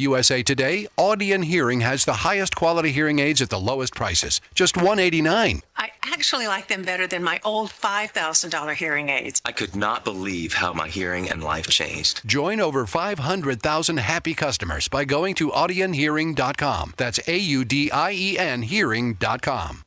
USA Today, Audion Hearing has the highest quality hearing aids at the lowest prices, just $189. I actually like them better than my old $5,000 hearing aids. I could not believe how my hearing and life changed. Join over 500,000 happy customers by going to audionhearing.com. That's AUDIEN hearing.com.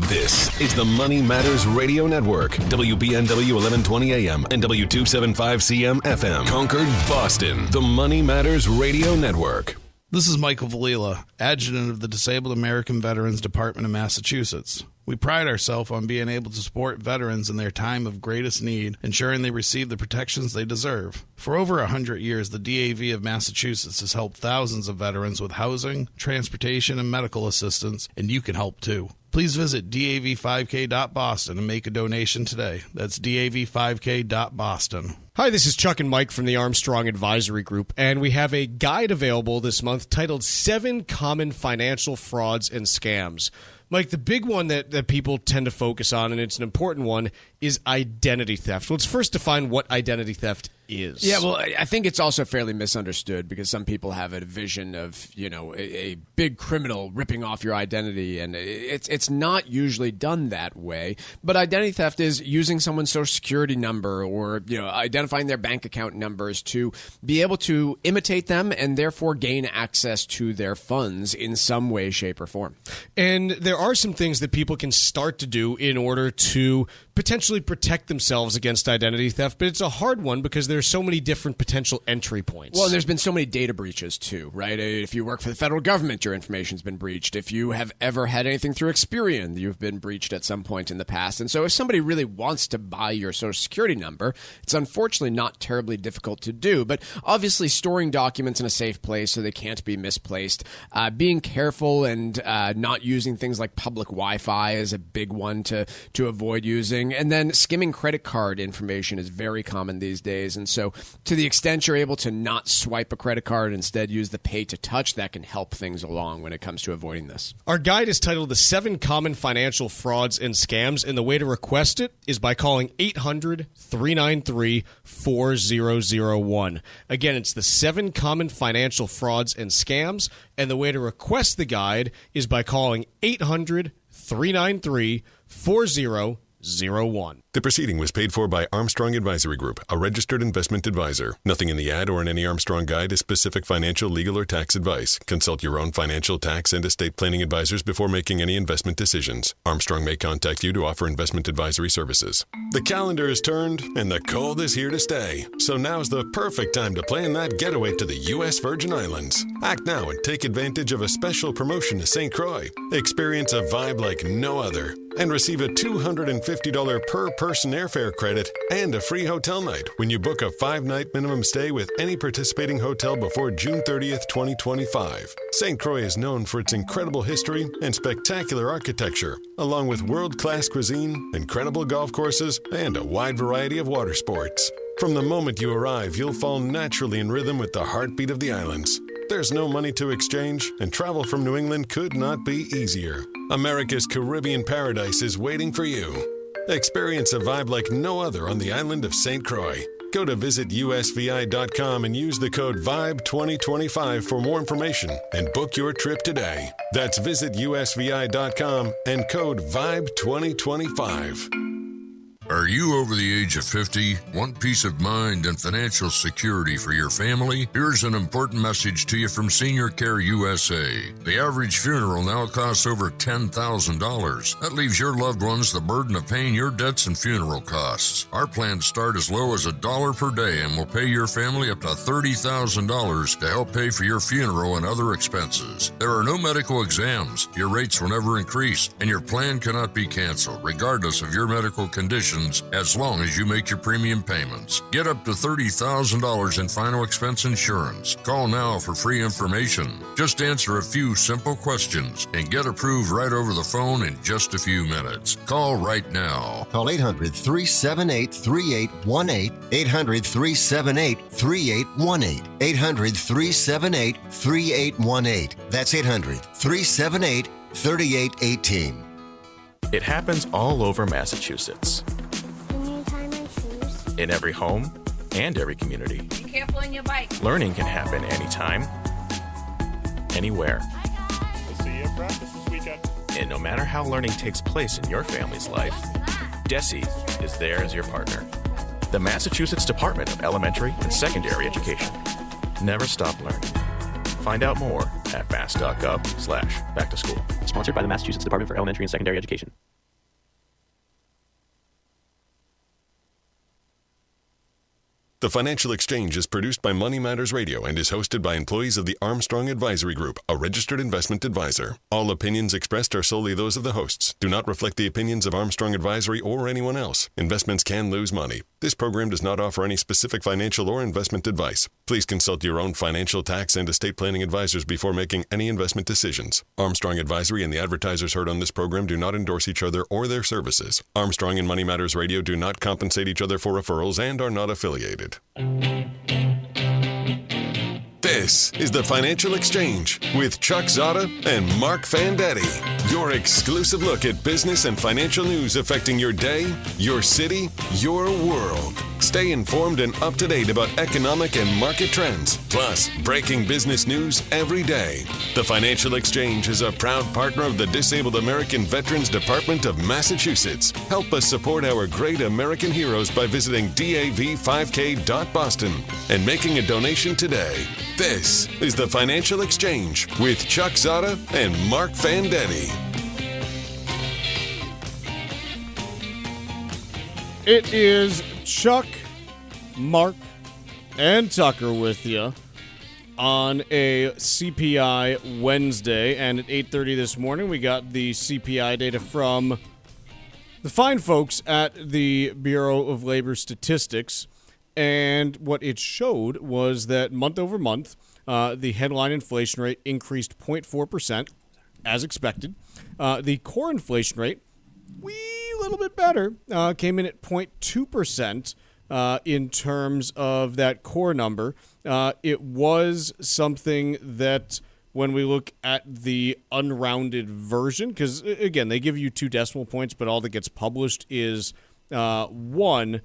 This is the Money Matters Radio Network, WBNW 1120 AM and W275CM FM, Concord, Boston. The Money Matters Radio Network. This is Michael Valila, Adjutant of the Disabled American Veterans Department of Massachusetts. We pride ourselves on being able to support veterans in their time of greatest need, ensuring they receive the protections they deserve. For over 100 years, the DAV of Massachusetts has helped thousands of veterans with housing, transportation, and medical assistance, and you can help too. Please visit dav5k.boston and make a donation today. That's dav5k.boston. Hi, this is Chuck and Mike from the Armstrong Advisory Group, and we have a guide available this month titled 7 Common Financial Frauds and Scams. Mike, the big one that people tend to focus on, and it's an important one, is identity theft. Let's first define what identity theft is. Yeah, well, I think it's also fairly misunderstood because some people have a vision of, a big criminal ripping off your identity, and it's not usually done that way. But identity theft is using someone's social security number or, identifying their bank account numbers to be able to imitate them and therefore gain access to their funds in some way, shape, or form. And there are some things that people can start to do in order to potentially protect themselves against identity theft, but it's a hard one because there's so many different potential entry points. Well, there's been so many data breaches too, right? If you work for the federal government, your information's been breached. If you have ever had anything through Experian, you've been breached at some point in the past. And so if somebody really wants to buy your social security number, it's unfortunately not terribly difficult to do. But obviously storing documents in a safe place so they can't be misplaced, being careful and not using things like public Wi-Fi is a big one to avoid using. And then skimming credit card information is very common these days. And so to the extent you're able to not swipe a credit card and instead use the pay to touch, that can help things along when it comes to avoiding this. Our guide is titled The 7 Common Financial Frauds and Scams, and the way to request it is by calling 800-393-4001. Again, it's The 7 Common Financial Frauds and Scams, and the way to request the guide is by calling 800-393-4001. The proceeding was paid for by Armstrong Advisory Group, a registered investment advisor. Nothing in the ad or in any Armstrong guide is specific financial, legal, or tax advice. Consult your own financial, tax, and estate planning advisors before making any investment decisions. Armstrong may contact you to offer investment advisory services. The calendar is turned, and the cold is here to stay. So now's the perfect time to plan that getaway to the U.S. Virgin Islands. Act now and take advantage of a special promotion to St. Croix. Experience a vibe like no other and receive a $250 per person airfare credit and a free hotel night when you book a 5-night minimum stay with any participating hotel before June 30th, 2025. St. Croix is known for its incredible history and spectacular architecture, along with world-class cuisine, incredible golf courses, and a wide variety of water sports. From the moment you arrive, you'll fall naturally in rhythm with the heartbeat of the islands. There's no money to exchange, and travel from New England could not be easier. America's Caribbean paradise is waiting for you. Experience a vibe like no other on the island of St. Croix. Go to visitusvi.com and use the code VIBE2025 for more information and book your trip today. That's visitusvi.com and code VIBE2025. Are you over the age of 50? Want peace of mind and financial security for your family? Here's an important message to you from Senior Care USA. The average funeral now costs over $10,000. That leaves your loved ones the burden of paying your debts and funeral costs. Our plans start as low as $1 per day and will pay your family up to $30,000 to help pay for your funeral and other expenses. There are no medical exams. Your rates will never increase, and your plan cannot be canceled, regardless of your medical condition, as long as you make your premium payments. Get up to $30,000 in final expense insurance. Call now for free information. Just answer a few simple questions and get approved right over the phone in just a few minutes. Call right now. Call 800-378-3818. 800-378-3818. 800-378-3818. That's 800-378-3818. It happens all over Massachusetts. In every home, and every community. Be careful on your bike. Learning can happen anytime, anywhere. We'll see you at practice this weekend. And no matter how learning takes place in your family's life, DESE is there as your partner. The Massachusetts Department of Elementary and Secondary Education. Never stop learning. Find out more at mass.gov/back-to-school. Sponsored by the Massachusetts Department for Elementary and Secondary Education. The Financial Exchange is produced by Money Matters Radio and is hosted by employees of the Armstrong Advisory Group, a registered investment advisor. All opinions expressed are solely those of the hosts, do not reflect the opinions of Armstrong Advisory or anyone else. Investments can lose money. This program does not offer any specific financial or investment advice. Please consult your own financial, tax, and estate planning advisors before making any investment decisions. Armstrong Advisory and the advertisers heard on this program do not endorse each other or their services. Armstrong and Money Matters Radio do not compensate each other for referrals and are not affiliated. This is the Financial Exchange with Chuck Zodda and Marc Fandetti. Your exclusive look at business and financial news affecting your day, your city, your world. Stay informed and up to date about economic and market trends, plus breaking business news every day. The Financial Exchange is a proud partner of the Disabled American Veterans Department of Massachusetts. Help us support our great American heroes by visiting dav5k.boston and making a donation today. This is the Financial Exchange with Chuck Zodda and Marc Fandetti. It is Chuck, Mark, and Tucker with you on a CPI Wednesday. And at 8:30 this morning, we got the CPI data from the fine folks at the Bureau of Labor Statistics. And what it showed was that month over month, the headline inflation rate increased 0.4%, as expected. The core inflation rate, a little bit better, came in at 0.2% in terms of that core number. It was something that when we look at the unrounded version, because, again, they give you 2 decimal points, but all that gets published is 1.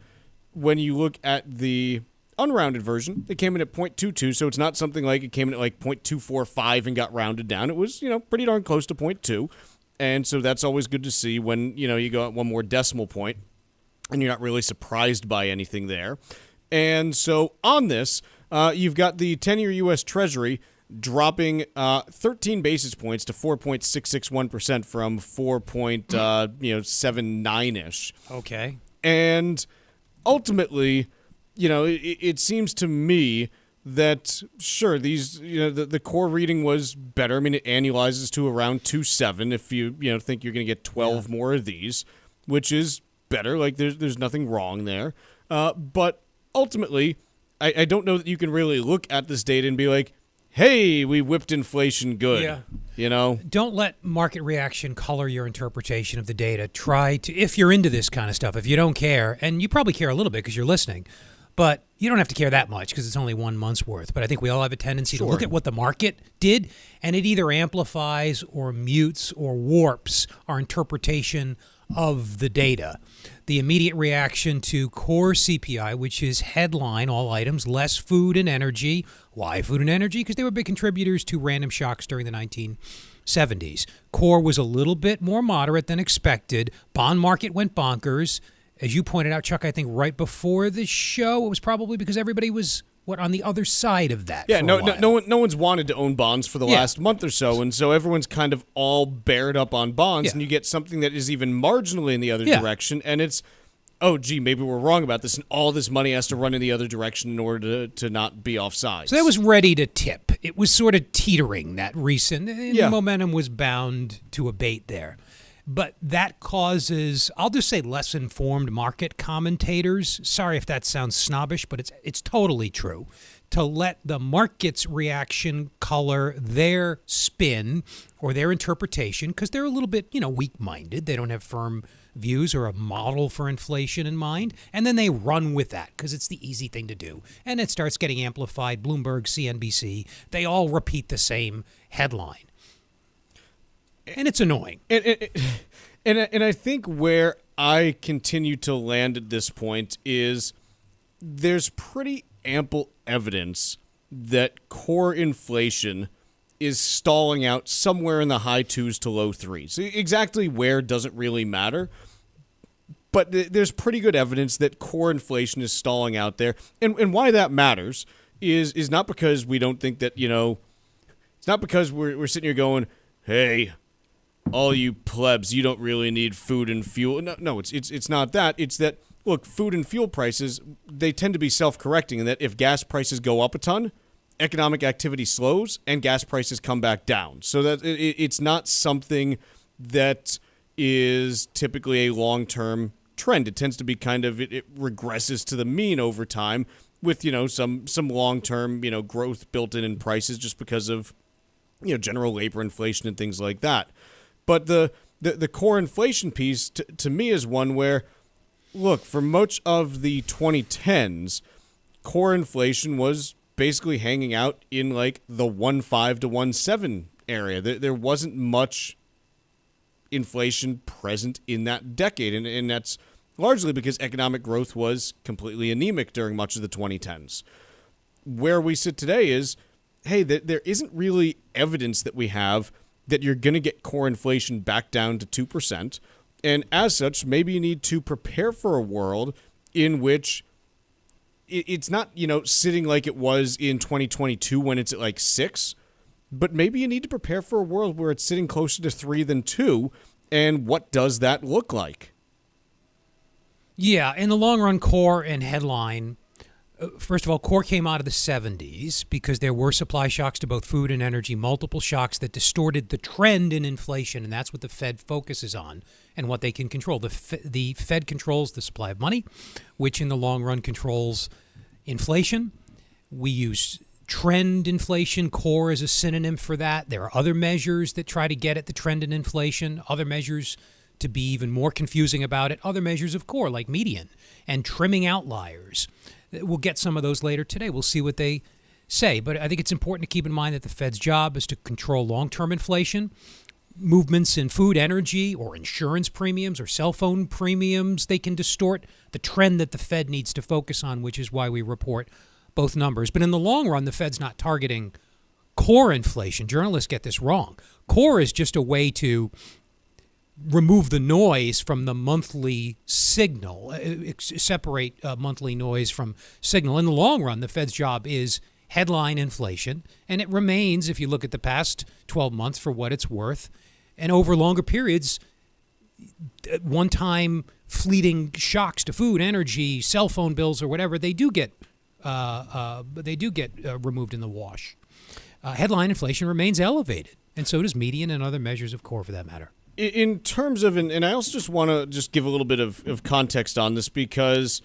When you look at the unrounded version, it came in at 0.22, so it's not something like it came in at like 0.245 and got rounded down. It was, pretty darn close to 0.2. And so that's always good to see when, you go at one more decimal point and you're not really surprised by anything there. And so on this, you've got the 10-year U.S. Treasury dropping 13 basis points to 4.661% from 4.79-ish. Okay. And ultimately, it seems to me that, sure, these, the core reading was better. I mean, it annualizes to around 2.7 if you, think you're going to get 12 more of these, which is better. Like, there's nothing wrong there. But ultimately, I don't know that you can really look at this data and be like, hey, we whipped inflation good. Yeah. Don't let market reaction color your interpretation of the data. Try to, if you're into this kind of stuff, if you don't care, and you probably care a little bit because you're listening, but you don't have to care that much because it's only 1 month's worth. But I think we all have a tendency to look at what the market did, and it either amplifies or mutes or warps our interpretation of the data. The immediate reaction to core CPI, which is headline, all items, less food and energy. Why food and energy? Because they were big contributors to random shocks during the 1970s. Core was a little bit more moderate than expected. Bond market went bonkers. As you pointed out, Chuck, I think right before the show, it was probably because everybody was on the other side of that. Yeah, no one's wanted to own bonds for the last month or so, and so everyone's kind of all bared up on bonds, and you get something that is even marginally in the other direction, and it's, oh, gee, maybe we're wrong about this, and all this money has to run in the other direction in order to not be offside. So that was ready to tip. It was sort of teetering, that recent, and the momentum was bound to abate there. But that causes, I'll just say, less informed market commentators. Sorry if that sounds snobbish, but it's totally true. To let the market's reaction color their spin or their interpretation, because they're a little bit, weak-minded. They don't have firm views or a model for inflation in mind, and then they run with that because it's the easy thing to do. And it starts getting amplified. Bloomberg, CNBC, they all repeat the same headline. And it's annoying. And I think where I continue to land at this point is there's pretty ample evidence that core inflation is stalling out somewhere in the high 2s to low 3s. Exactly where doesn't really matter, but there's pretty good evidence that core inflation is stalling out there. And why that matters is not because we don't think that, it's not because we're sitting here going, hey, all you plebs, you don't really need food and fuel. No, it's not that. It's that, look, food and fuel prices, they tend to be self-correcting in that if gas prices go up a ton, economic activity slows and gas prices come back down. So that it's not something that is typically a long-term trend. It tends to be kind of, it regresses to the mean over time with, some long-term, growth built in prices just because of, general labor inflation and things like that. But the core inflation piece to me is one where, look, for much of the 2010s, core inflation was basically hanging out in like the 1.5 to 1.7 area. There wasn't much inflation present in that decade, and that's largely because economic growth was completely anemic during much of the 2010s. Where we sit today is, hey, there isn't really evidence that we have that you're going to get core inflation back down to 2%, and as such, maybe you need to prepare for a world in which it's not, sitting like it was in 2022 when it's at like 6, but maybe you need to prepare for a world where it's sitting closer to 3 than 2, and what does that look like? Yeah, in the long run, core and headline, first of all, core came out of the 70s because there were supply shocks to both food and energy, multiple shocks that distorted the trend in inflation, and that's what the Fed focuses on and what they can control. The Fed controls the supply of money, which in the long run controls inflation. We use trend inflation. Core is a synonym for that. There are other measures that try to get at the trend in inflation, other measures to be even more confusing about it, other measures of core like median and trimming outliers. We'll get some of those later today. We'll see what they say. But I think it's important to keep in mind that the Fed's job is to control long-term inflation. Movements in food, energy, or insurance premiums or cell phone premiums, they can distort the trend that the Fed needs to focus on, which is why we report both numbers. But in the long run, the Fed's not targeting core inflation. Journalists get this wrong. Core is just a way to remove the noise from the monthly signal, separate monthly noise from signal. In the long run, the Fed's job is headline inflation, and it remains, if you look at the past 12 months for what it's worth, and over longer periods, one-time fleeting shocks to food, energy, cell phone bills, or whatever, they do get removed in the wash. Headline inflation remains elevated, and so does median and other measures of core for that matter. In terms of, and I also just want to just give a little bit of context on this because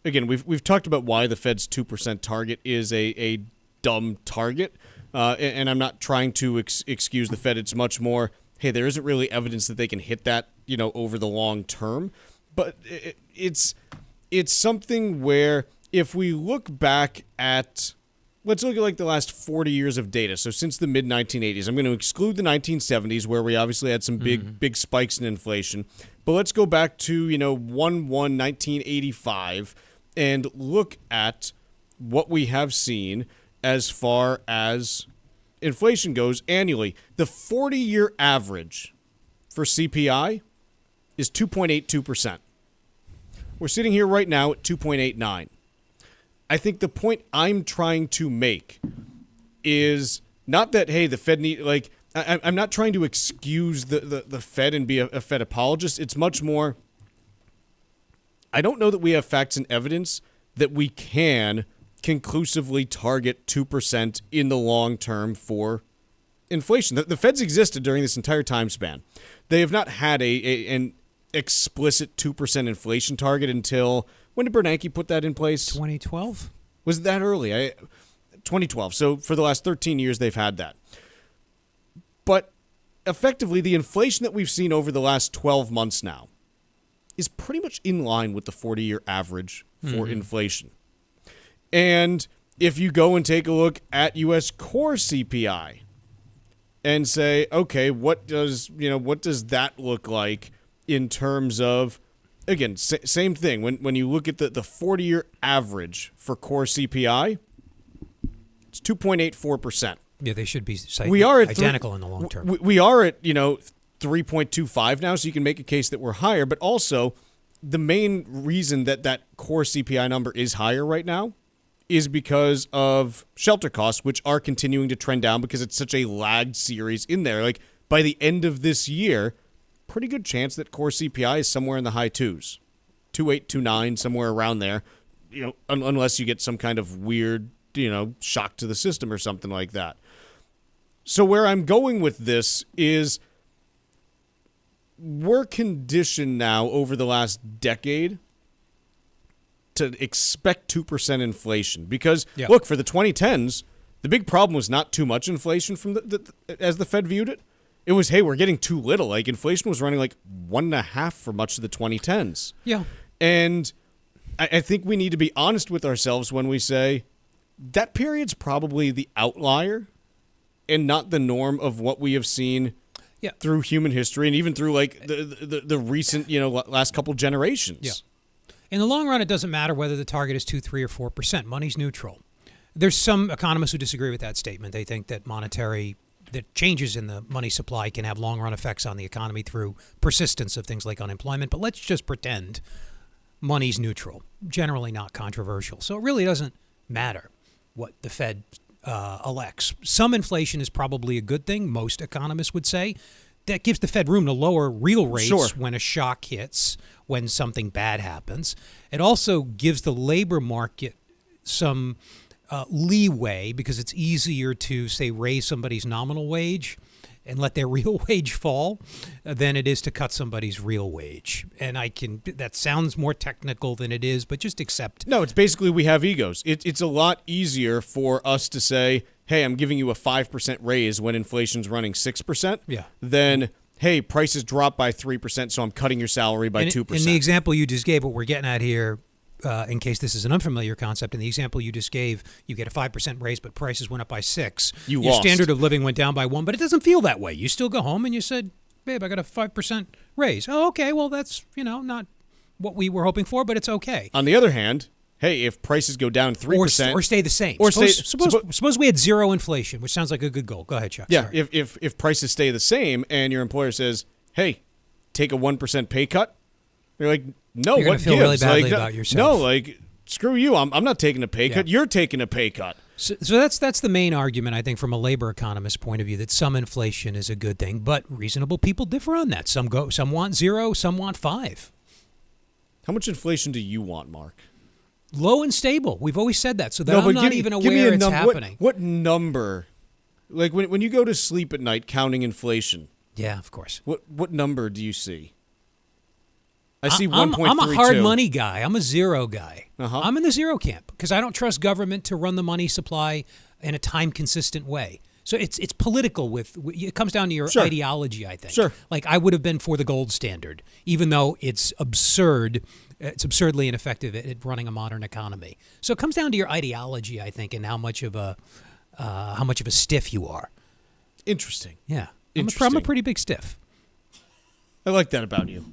again, we've talked about why the Fed's 2% target is a dumb target, and I'm not trying to excuse the Fed. It's much more, hey, there isn't really evidence that they can hit that, over the long term, but it's something where if we look back at, let's look at like the last 40 years of data. So since the mid-1980s, I'm going to exclude the 1970s where we obviously had some big spikes in inflation. But let's go back to, 1/1/1985 and look at what we have seen as far as inflation goes annually. The 40-year average for CPI is 2.82%. We're sitting here right now at 2.89. I think the point I'm trying to make is not that, hey, the Fed I'm not trying to excuse the Fed and be a Fed apologist. It's much more, I don't know that we have facts and evidence that we can conclusively target 2% in the long term for inflation. The Fed's existed during this entire time span. They have not had an explicit 2% inflation target until, when did Bernanke put that in place? 2012? Was it that early? 2012. So for the last 13 years, they've had that. But effectively, the inflation that we've seen over the last 12 months now is pretty much in line with the 40-year average for inflation. And if you go and take a look at U.S. core CPI and say, okay, what does that look like in terms of again, same thing. When you look at the 40-year average for core CPI, it's 2.84%. Yeah, they should be identical in the long term. We are at 3.25 now, so you can make a case that we're higher. But also, the main reason that core CPI number is higher right now is because of shelter costs, which are continuing to trend down because it's such a lagged series in there. Like, by the end of this year, pretty good chance that core CPI is somewhere in the high 2s. 2.8, 2.9, somewhere around there. Unless you get some kind of weird, shock to the system or something like that. So where I'm going with this is we're conditioned now over the last decade to expect 2% inflation because, look, for the 2010s, the big problem was not too much inflation from as the Fed viewed it. It was, hey, we're getting too little. Like, inflation was running like 1.5 for much of the 2010s. Yeah. And I think we need to be honest with ourselves when we say that period's probably the outlier and not the norm of what we have seen through human history and even through like the recent, last couple generations. Yeah. In the long run, it doesn't matter whether the target is 2, 3, or 4%. Money's neutral. There's some economists who disagree with that statement. They think that that changes in the money supply can have long-run effects on the economy through persistence of things like unemployment. But let's just pretend money's neutral, generally not controversial. So it really doesn't matter what the Fed elects. Some inflation is probably a good thing, most economists would say. That gives the Fed room to lower real rates when a shock hits, when something bad happens. It also gives the labor market some leeway because it's easier to, say, raise somebody's nominal wage and let their real wage fall than it is to cut somebody's real wage. And that sounds more technical than it is, but just accept. No, it's basically we have egos. It's a lot easier for us to say, hey, I'm giving you a 5% raise when inflation's running 6%, than, hey, prices dropped by 3%, so I'm cutting your salary by 2%. In the example you just gave, what we're getting at here, in case this is an unfamiliar concept, in the example you just gave, you get a 5% raise, but prices went up by 6. Your standard of living went down by 1, but it doesn't feel that way. You still go home and you said, babe, I got a 5% raise. Oh, okay, well, that's, not what we were hoping for, but it's okay. On the other hand, hey, if prices go down 3%. Or stay the same. Suppose we had zero inflation, which sounds like a good goal. Go ahead, Chuck. Yeah, if prices stay the same and your employer says, hey, take a 1% pay cut, you're like, no, you're what feel gives? Really badly about yourself. No, screw you. I'm not taking a pay cut. You're taking a pay cut. So that's the main argument, I think, from a labor economist point of view, that some inflation is a good thing, but reasonable people differ on that. Some want 0, some want 5. How much inflation do you want, Mark? Low and stable. We've always said that, so that I'm not even aware it's happening. What number? Like when you go to sleep at night counting inflation. Yeah, of course. What number do you see? I see 1.32. I'm a hard money guy. I'm a 0 guy. Uh-huh. I'm in the 0 camp because I don't trust government to run the money supply in a time-consistent way. So it's political. It comes down to your ideology, I think. Sure. Like, I would have been for the gold standard, even though it's absurd. It's absurdly ineffective at running a modern economy. So it comes down to your ideology, I think, and how much of a stiff you are. Interesting. Yeah. I'm a pretty big stiff. I like that about you.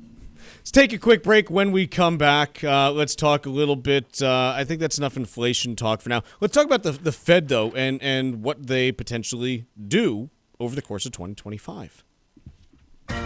Let's take a quick break. When we come back, let's talk a little bit. I think that's enough inflation talk for now. Let's talk about the Fed, though, and what they potentially do over the course of 2025.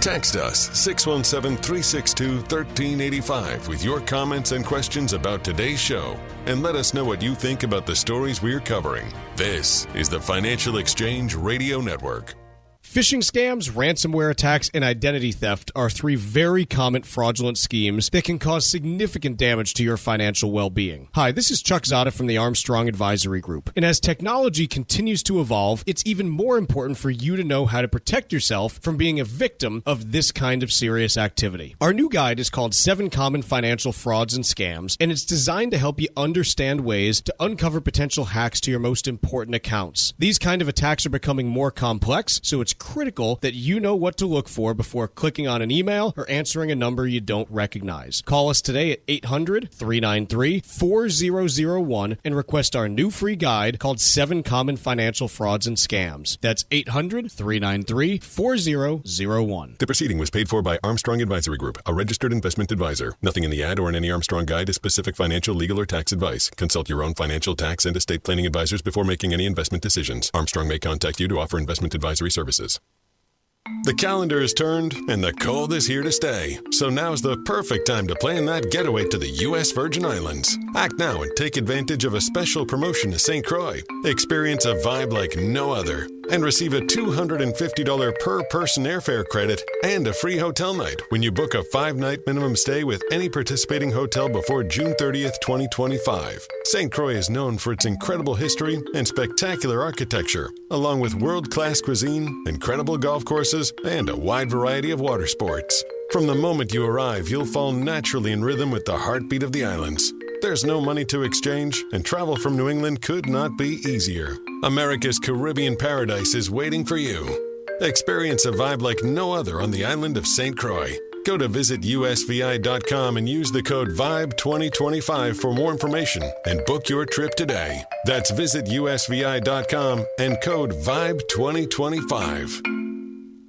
Text us 617-362-1385 with your comments and questions about today's show, and let us know what you think about the stories we're covering. This is the Financial Exchange Radio Network. Phishing scams, ransomware attacks, and identity theft are 3 very common fraudulent schemes that can cause significant damage to your financial well-being. Hi, this is Chuck Zodda from the Armstrong Advisory Group. And as technology continues to evolve, it's even more important for you to know how to protect yourself from being a victim of this kind of serious activity. Our new guide is called 7 Common Financial Frauds and Scams, and it's designed to help you understand ways to uncover potential hacks to your most important accounts. These kind of attacks are becoming more complex, so it's critical that you know what to look for before clicking on an email or answering a number you don't recognize. Call us today at 800-393-4001 and request our new free guide called 7 Common Financial Frauds and Scams. That's 800-393-4001. The proceeding was paid for by Armstrong Advisory Group, a registered investment advisor. Nothing in the ad or in any Armstrong guide is specific financial, legal, or tax advice. Consult your own financial, tax, and estate planning advisors before making any investment decisions. Armstrong may contact you to offer investment advisory services. The calendar is turned and the cold is here to stay. So now's the perfect time to plan that getaway to the U.S. Virgin Islands. Act now and take advantage of a special promotion to St. Croix. Experience a vibe like no other and receive a $250 per person airfare credit and a free hotel night when you book a 5-night minimum stay with any participating hotel before June 30th, 2025. St. Croix is known for its incredible history and spectacular architecture, along with world-class cuisine, incredible golf courses, and a wide variety of water sports. From the moment you arrive, you'll fall naturally in rhythm with the heartbeat of the islands. There's no money to exchange, and travel from New England could not be easier. America's Caribbean paradise is waiting for you. Experience a vibe like no other on the island of St. Croix. Go to visitusvi.com and use the code VIBE2025 for more information and book your trip today. That's visitusvi.com and code VIBE2025.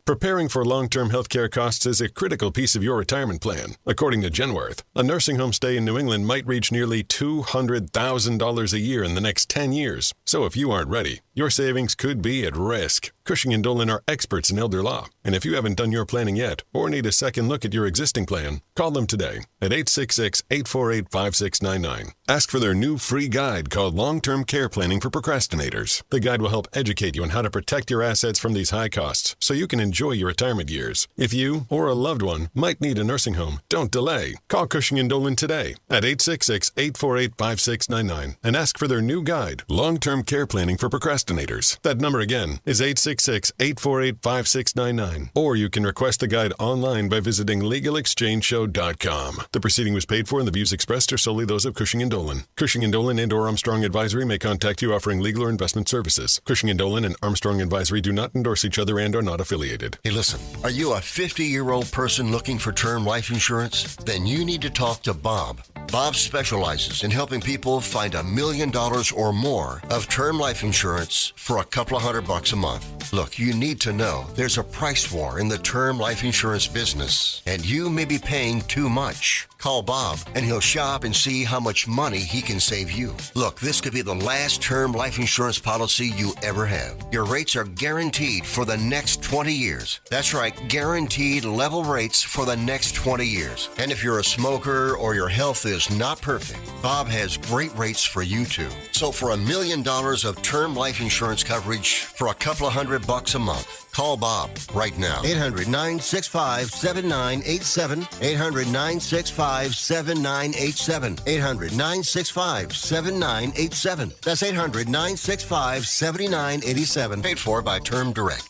Preparing for long-term healthcare costs is a critical piece of your retirement plan. According to Genworth, a nursing home stay in New England might reach nearly $200,000 a year in the next 10 years. So if you aren't ready, your savings could be at risk. Cushing & Dolan are experts in elder law, and if you haven't done your planning yet or need a second look at your existing plan, call them today at 866-848-5699. Ask for their new free guide called Long-Term Care Planning for Procrastinators. The guide will help educate you on how to protect your assets from these high costs so you can enjoy your retirement years. If you or a loved one might need a nursing home, don't delay. Call Cushing & Dolan today at 866-848-5699 and ask for their new guide, Long-Term Care Planning for Procrastinators. That number again is 866-848-5699. Or you can request the guide online by visiting LegalExchangeShow.com. The proceeding was paid for and the views expressed are solely those of Cushing & Dolan. Cushing & Dolan and or Armstrong Advisory may contact you offering legal or investment services. Cushing & Dolan and Armstrong Advisory do not endorse each other and are not affiliated. Hey, listen, are you a 50-year-old person looking for term life insurance? Then you need to talk to Bob. Bob specializes in helping people find $1 million or more of term life insurance for a couple of $100 a month. Look, you need to know there's a price war in the term life insurance business, and you may be paying too much. Call Bob, and he'll shop and see how much money he can save you. Look, this could be the last term life insurance policy you ever have. Your rates are guaranteed for the next 20 years. That's right, guaranteed level rates for the next 20 years. And if you're a smoker or your health is not perfect, Bob has great rates for you too. So for $1 million of term life insurance coverage for a couple of $100 a month, call Bob right now. 800-965-7987. 800-965-7987. 800-965-7987. That's 800-965-7987. Paid for by Term Direct.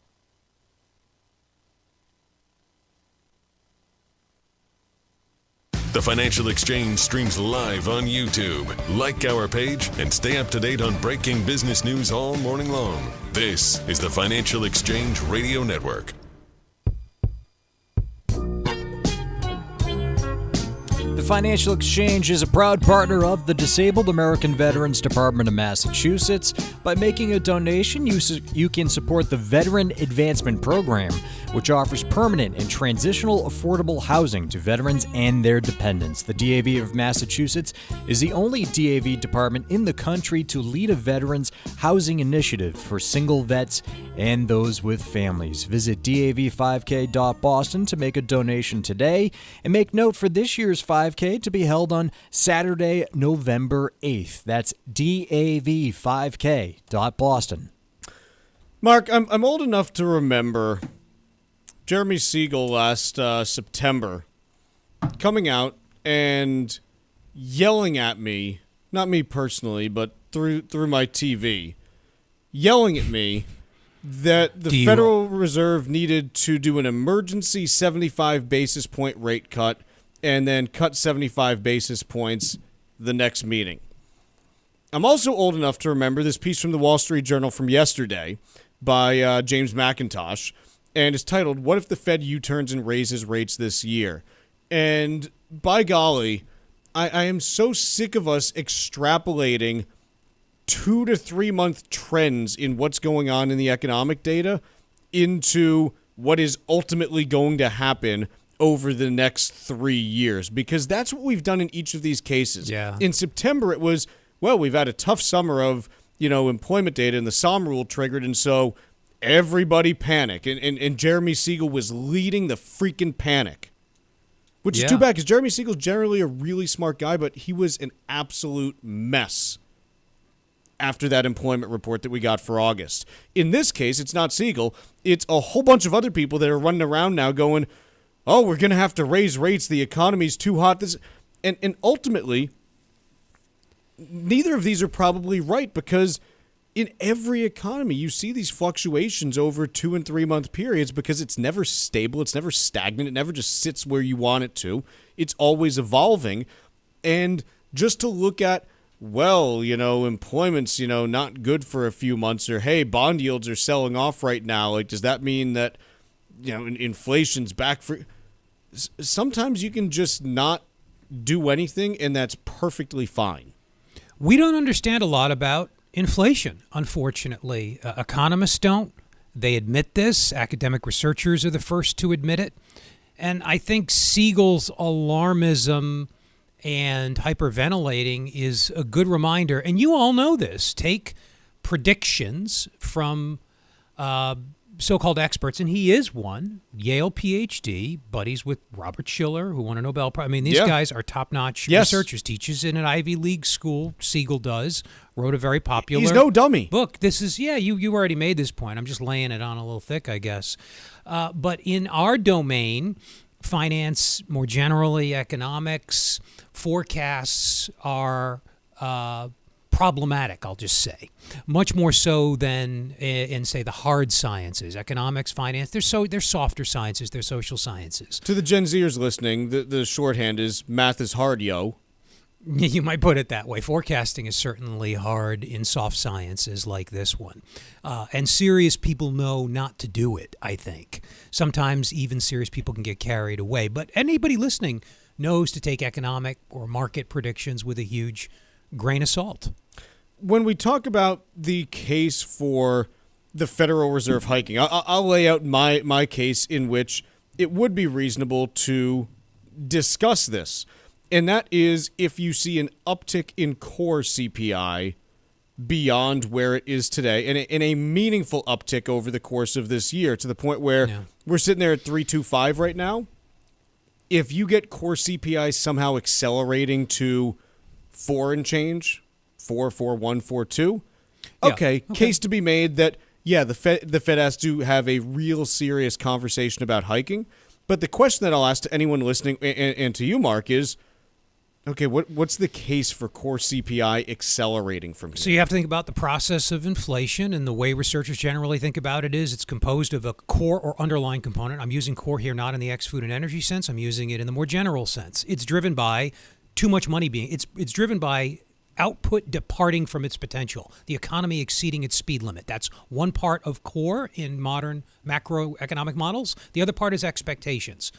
The Financial Exchange streams live on YouTube. Like our page and stay up to date on breaking business news all morning long. This is the Financial Exchange Radio Network. The Financial Exchange is a proud partner of the Disabled American Veterans Department of Massachusetts. By making a donation, you can support the Veteran Advancement Program, which offers permanent and transitional affordable housing to veterans and their dependents. The DAV of Massachusetts is the only DAV department in the country to lead a veterans housing initiative for single vets and those with families. Visit dav5k.boston to make a donation today, and make note for this year's 5K to be held on Saturday, November 8th. That's dav5k.boston. Mark, I'm old enough to remember Jeremy Siegel last September coming out and yelling at me, not me personally, but through my TV, yelling at me that the Federal Reserve needed to do an emergency 75 basis point rate cut and then cut 75 basis points the next meeting. I'm also old enough to remember this piece from the Wall Street Journal from yesterday by James McIntosh, and it's titled, "What if the Fed U-turns and raises rates this year?" And by golly, I am so sick of us extrapolating 2 to 3 month trends in what's going on in the economic data into what is ultimately going to happen over the next 3 years, because that's what we've done in each of these cases. Yeah. In September, it was, well, we've had a tough summer of, employment data, and the Somm rule triggered, and so everybody panicked. And Jeremy Siegel was leading the freaking panic. Which is too bad, because Jeremy Siegel's generally a really smart guy, but he was an absolute mess after that employment report that we got for August. In this case, it's not Siegel. It's a whole bunch of other people that are running around now going, oh, we're going to have to raise rates. The economy's too hot. And ultimately, neither of these are probably right, because in every economy, you see these fluctuations over 2 and 3 month periods because it's never stable. It's never stagnant. It never just sits where you want it to. It's always evolving. And just to look at, well, employment's, not good for a few months, or, hey, bond yields are selling off right now. Like, does that mean that, inflation's back for... Sometimes you can just not do anything, and that's perfectly fine. We don't understand a lot about inflation, unfortunately. Economists don't. They admit this. Academic researchers are the first to admit it. And I think Siegel's alarmism and hyperventilating is a good reminder. And you all know this. Take predictions from so-called experts, and he is one, Yale PhD, buddies with Robert Shiller, who won a Nobel Prize. I mean, these guys are top-notch researchers, teaches in an Ivy League school. Siegel does, wrote a very popular He's no dummy. book. This is, you already made this point. I'm just laying it on a little thick, I guess. But in our domain, finance, more generally, economics, forecasts are problematic, I'll just say. Much more so than in, say, the hard sciences, economics, finance. They're softer sciences. They're social sciences. To the Gen Zers listening, the shorthand is math is hard, yo. You might put it that way. Forecasting is certainly hard in soft sciences like this one. And serious people know not to do it, I think. Sometimes even serious people can get carried away. But anybody listening knows to take economic or market predictions with a huge grain of salt. When we talk about the case for the Federal Reserve hiking, I'll lay out my case in which it would be reasonable to discuss this. And that is if you see an uptick in core CPI beyond where it is today, and a meaningful uptick over the course of this year, to the point where we're sitting there at 3.25 right now. If you get core CPI somehow accelerating to 4 and change, 4.41, 4.2, okay, case to be made that, the Fed has to have a real serious conversation about hiking. But the question that I'll ask to anyone listening, and to you, Mark, is, okay, what's the case for core CPI accelerating from here? So you have to think about the process of inflation, and the way researchers generally think about it is it's composed of a core or underlying component. I'm using core here not in the ex-food and energy sense. I'm using it in the more general sense. It's driven by too much money it's driven by output departing from its potential, the economy exceeding its speed limit. That's one part of core in modern macroeconomic models. The other part is expectations.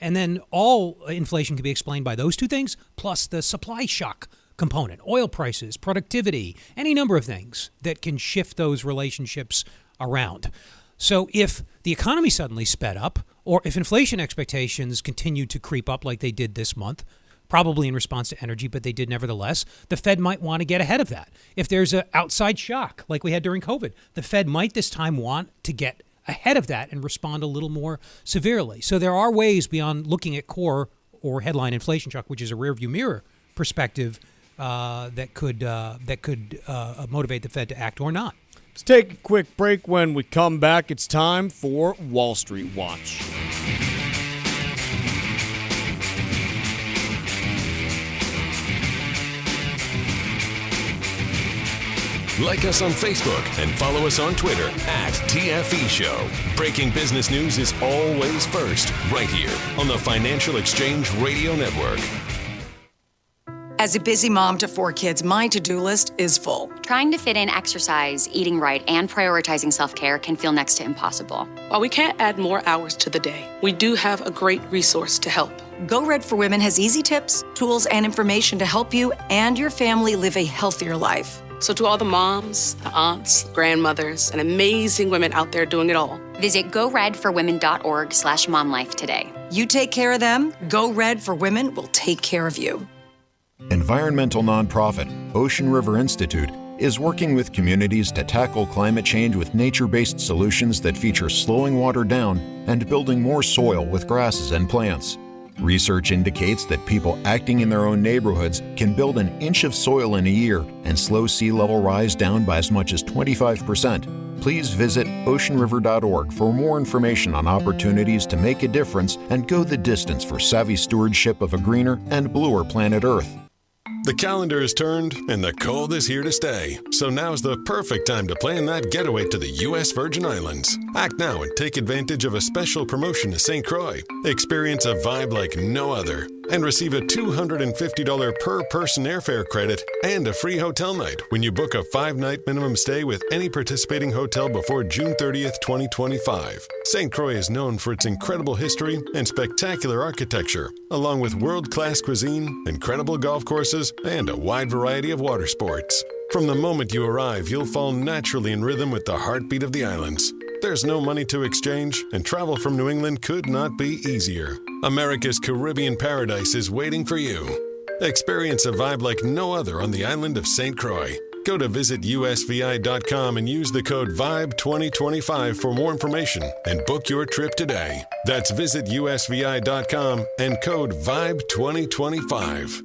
And then all inflation can be explained by those two things, plus the supply shock component, oil prices, productivity, any number of things that can shift those relationships around. So if the economy suddenly sped up, or if inflation expectations continued to creep up like they did this month, probably in response to energy, but they did nevertheless, the Fed might want to get ahead of that. If there's an outside shock like we had during COVID, the Fed might this time want to get ahead of that and respond a little more severely. So there are ways beyond looking at core or headline inflation shock, which is a rearview mirror perspective, that could motivate the Fed to act or not. Let's take a quick break. When we come back, it's time for Wall Street Watch. Like us on Facebook and follow us on Twitter @TFE Show. Breaking business news is always first, right here on the Financial Exchange Radio Network. As a busy mom to 4 kids, my to-do list is full. Trying to fit in exercise, eating right, and prioritizing self-care can feel next to impossible. While we can't add more hours to the day, we do have a great resource to help. Go Red for Women has easy tips, tools, and information to help you and your family live a healthier life. So to all the moms, the aunts, the grandmothers, and amazing women out there doing it all, visit goredforwomen.org/momlife today. You take care of them, Go Red for Women will take care of you. Environmental nonprofit Ocean River Institute is working with communities to tackle climate change with nature-based solutions that feature slowing water down and building more soil with grasses and plants. Research indicates that people acting in their own neighborhoods can build an inch of soil in a year and slow sea level rise down by as much as 25%. Please visit oceanriver.org for more information on opportunities to make a difference and go the distance for savvy stewardship of a greener and bluer planet Earth. The calendar is turned and the cold is here to stay. So now's the perfect time to plan that getaway to the U.S. Virgin Islands. Act now and take advantage of a special promotion to St. Croix. Experience a vibe like no other and receive a $250 per person airfare credit and a free hotel night when you book a 5-night minimum stay with any participating hotel before June 30th, 2025. St. Croix is known for its incredible history and spectacular architecture, along with world-class cuisine, incredible golf courses, and a wide variety of water sports. From the moment you arrive, you'll fall naturally in rhythm with the heartbeat of the islands. There's no money to exchange, and travel from New England could not be easier. America's Caribbean paradise is waiting for you. Experience a vibe like no other on the island of St. Croix. Go to visitusvi.com and use the code VIBE2025 for more information and book your trip today. That's visitusvi.com and code VIBE2025.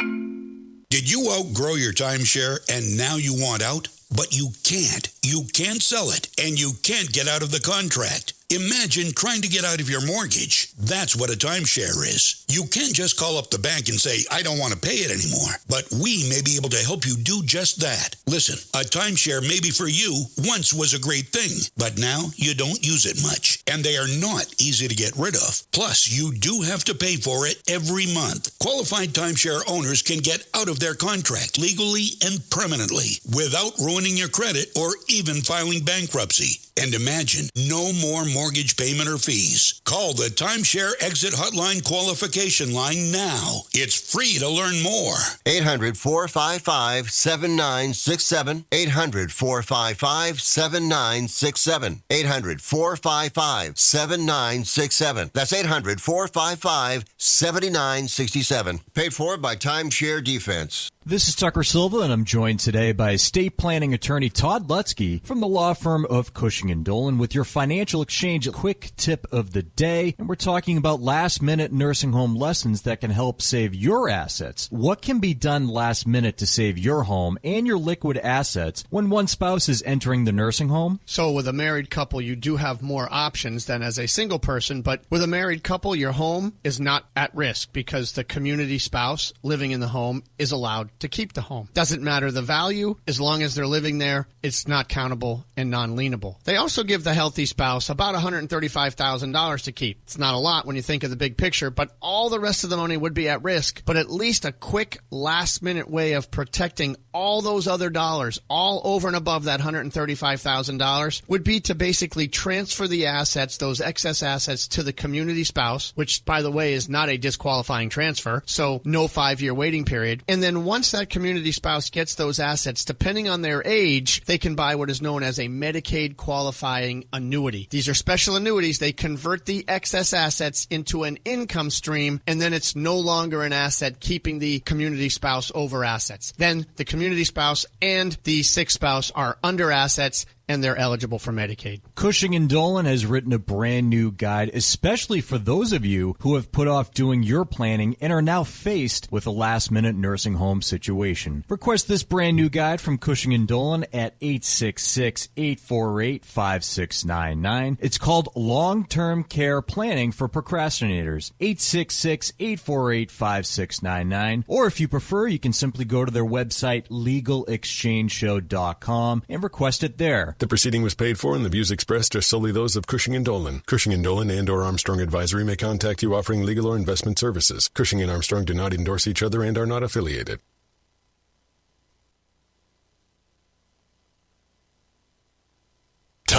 Did you outgrow your timeshare and now you want out? But you can't. You can't sell it, and you can't get out of the contract. Imagine trying to get out of your mortgage. That's what a timeshare is. You can't just call up the bank and say, I don't want to pay it anymore. But we may be able to help you do just that. Listen, a timeshare maybe for you once was a great thing, but now you don't use it much. And they are not easy to get rid of. Plus, you do have to pay for it every month. Qualified timeshare owners can get out of their contract legally and permanently without ruining your credit or even filing bankruptcy. And imagine, no more mortgage payment or fees. Call the Timeshare Exit Hotline qualification line now. It's free to learn more. 800-455-7967. 800-455-7967. 800-455-7967. That's 800-455-7967. Paid for by Timeshare Defense. This is Tucker Silva, and I'm joined today by estate planning attorney Todd Lutzke from the law firm of Cushing & Dolan with your financial exchange quick tip of the day. And we're talking about last-minute nursing home lessons that can help save your assets. What can be done last minute to save your home and your liquid assets when one spouse is entering the nursing home? So with a married couple, you do have more options than as a single person, but with a married couple, your home is not at risk because the community spouse living in the home is allowed to keep the home. Doesn't matter the value, as long as they're living there, it's not countable and non-lienable. They also give the healthy spouse about $135,000 to keep. It's not a lot when you think of the big picture, but all the rest of the money would be at risk. But at least a quick last-minute way of protecting all those other dollars, all over and above that $135,000, would be to basically transfer the assets, those excess assets, to the community spouse, which, by the way, is not a disqualifying transfer, so no 5-year waiting period. And then once that community spouse gets those assets, depending on their age, they can buy what is known as a Medicaid qualifying annuity. These are special annuities. They convert the excess assets into an income stream, and then it's no longer an asset, keeping the community spouse over assets. Then the community spouse and the sick spouse are under assets, and they're eligible for Medicaid. Cushing & Dolan has written a brand new guide, especially for those of you who have put off doing your planning and are now faced with a last-minute nursing home situation. Request this brand new guide from Cushing & Dolan at 866-848-5699. It's called Long-Term Care Planning for Procrastinators. 866-848-5699. Or if you prefer, you can simply go to their website, legalexchangeshow.com, and request it there. The proceeding was paid for, and the views expressed are solely those of Cushing & Dolan. Cushing & Dolan and or Armstrong Advisory may contact you offering legal or investment services. Cushing and Armstrong do not endorse each other and are not affiliated.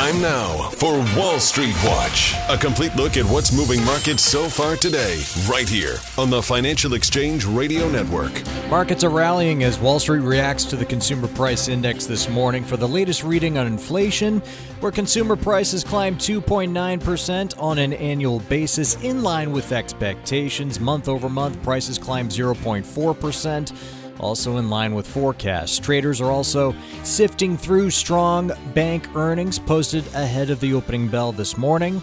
Time now for Wall Street Watch, a complete look at what's moving markets so far today, right here on the Financial Exchange Radio Network. Markets are rallying as Wall Street reacts to the Consumer Price Index this morning for the latest reading on inflation, where consumer prices climbed 2.9% on an annual basis, in line with expectations. Month over month, prices climbed 0.4%. Also in line with forecasts. Traders are also sifting through strong bank earnings posted ahead of the opening bell this morning.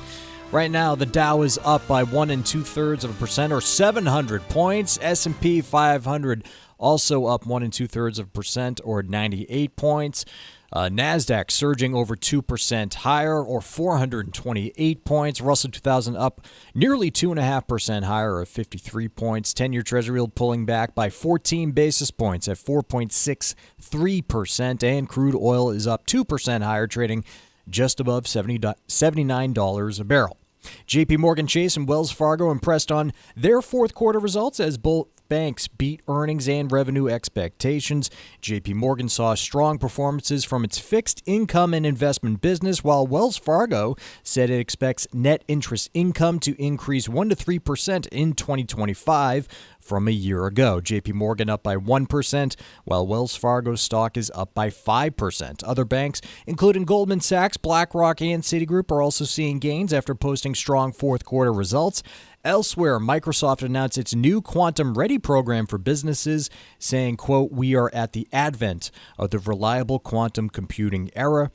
Right now, the Dow is up by 1 2/3% or 700 points. S&P 500 also up 1 2/3% or 98 points. NASDAQ surging over 2% higher or 428 points. Russell 2000 up nearly 2.5% higher or 53 points. 10-year Treasury yield pulling back by 14 basis points at 4.63%. And crude oil is up 2% higher, trading just above $79 a barrel. JPMorgan Chase and Wells Fargo impressed on their fourth quarter results as both banks beat earnings and revenue expectations. JPMorgan saw strong performances from its fixed income and investment business, while Wells Fargo said it expects net interest income to increase 1 to 3% in 2025 from a year ago. JPMorgan up by 1%, while Wells Fargo stock is up by 5%. Other banks, including Goldman Sachs, BlackRock, and Citigroup, are also seeing gains after posting strong fourth quarter results. Elsewhere, Microsoft announced its new Quantum Ready program for businesses, saying, quote, "We are at the advent of the reliable quantum computing era."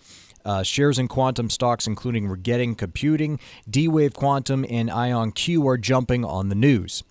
Shares in quantum stocks, including Rigetti Computing, D-Wave Quantum, and IonQ, are jumping on the news.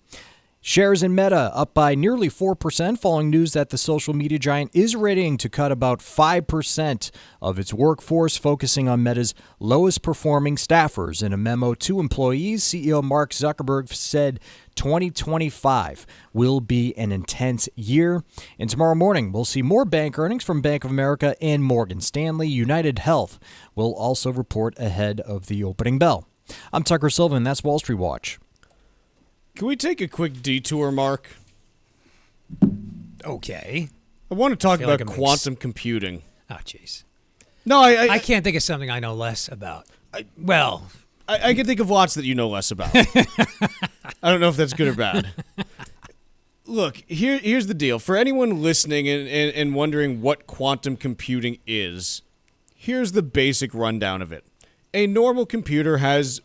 Shares in Meta up by nearly 4% following news that the social media giant is readying to cut about 5% of its workforce, focusing on Meta's lowest performing staffers. In a memo to employees, CEO Mark Zuckerberg said 2025 will be an intense year. And tomorrow morning, we'll see more bank earnings from Bank of America and Morgan Stanley. United Health will also report ahead of the opening bell. I'm Tucker Sullivan. That's Wall Street Watch. Can we take a quick detour, Mark? Okay. I want to talk about like quantum computing. Oh, jeez. No, I can't think of something I know less about. I can think of lots that you know less about. I don't know if that's good or bad. Look, here's the deal. For anyone listening and wondering what quantum computing is, here's the basic rundown of it. A normal computer has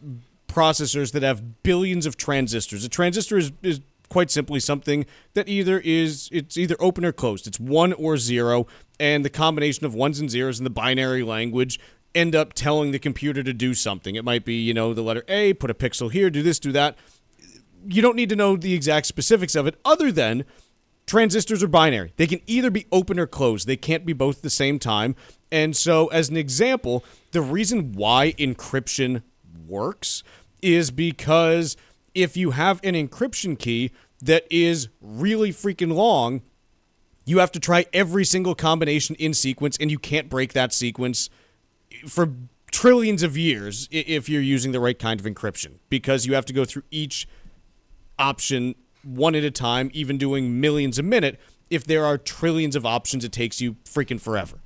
processors that have billions of transistors. A transistor is quite simply something that it's either open or closed. It's 1 or 0, and the combination of ones and zeros in the binary language end up telling the computer to do something. It might be, the letter A, put a pixel here, do this, do that. You don't need to know the exact specifics of it other than transistors are binary. They can either be open or closed. They can't be both at the same time. And so, as an example, the reason why encryption works is because if you have an encryption key that is really freaking long, you have to try every single combination in sequence, and you can't break that sequence for trillions of years if you're using the right kind of encryption, because you have to go through each option one at a time, even doing millions a minute. If there are trillions of options, it takes you freaking forever.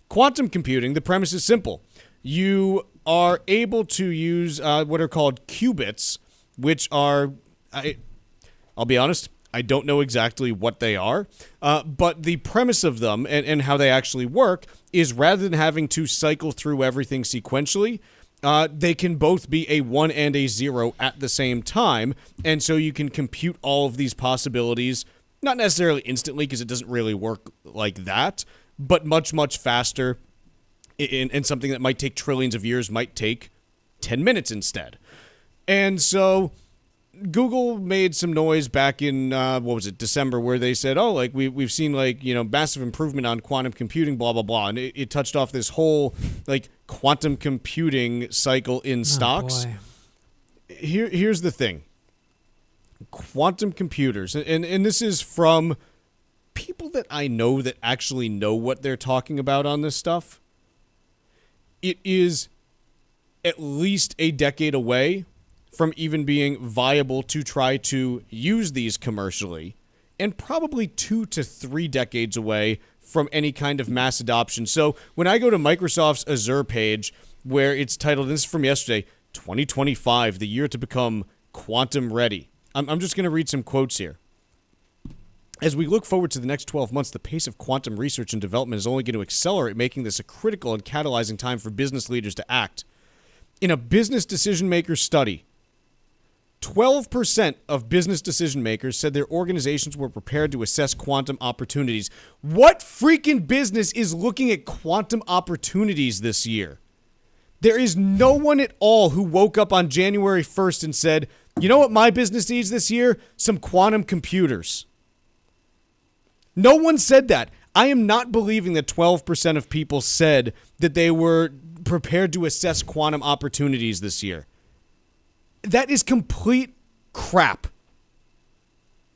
Quantum computing, the premise is simple. You are able to use what are called qubits, which are, I'll be honest, I don't know exactly what they are, but the premise of them and how they actually work is rather than having to cycle through everything sequentially, they can both be a 1 and a 0 at the same time, and so you can compute all of these possibilities, not necessarily instantly because it doesn't really work like that, but much, much faster. And something that might take trillions of years might take 10 minutes instead. And so Google made some noise back in, December, where they said, we've seen massive improvement on quantum computing, blah, blah, blah. And it touched off this whole quantum computing cycle in stocks. Boy. Here's the thing. Quantum computers, and this is from people that I know that actually know what they're talking about on this stuff. It is at least a decade away from even being viable to try to use these commercially, and probably 2 to 3 decades away from any kind of mass adoption. So when I go to Microsoft's Azure page, where it's titled, this is from yesterday, 2025, the year to become quantum ready. I'm just going to read some quotes here. As we look forward to the next 12 months, the pace of quantum research and development is only going to accelerate, making this a critical and catalyzing time for business leaders to act. In a business decision maker study, 12% of business decision makers said their organizations were prepared to assess quantum opportunities. What freaking business is looking at quantum opportunities this year? There is no one at all who woke up on January 1st and said, you know what my business needs this year? Some quantum computers. No one said that. I am not believing that 12% of people said that they were prepared to assess quantum opportunities this year. That is complete crap.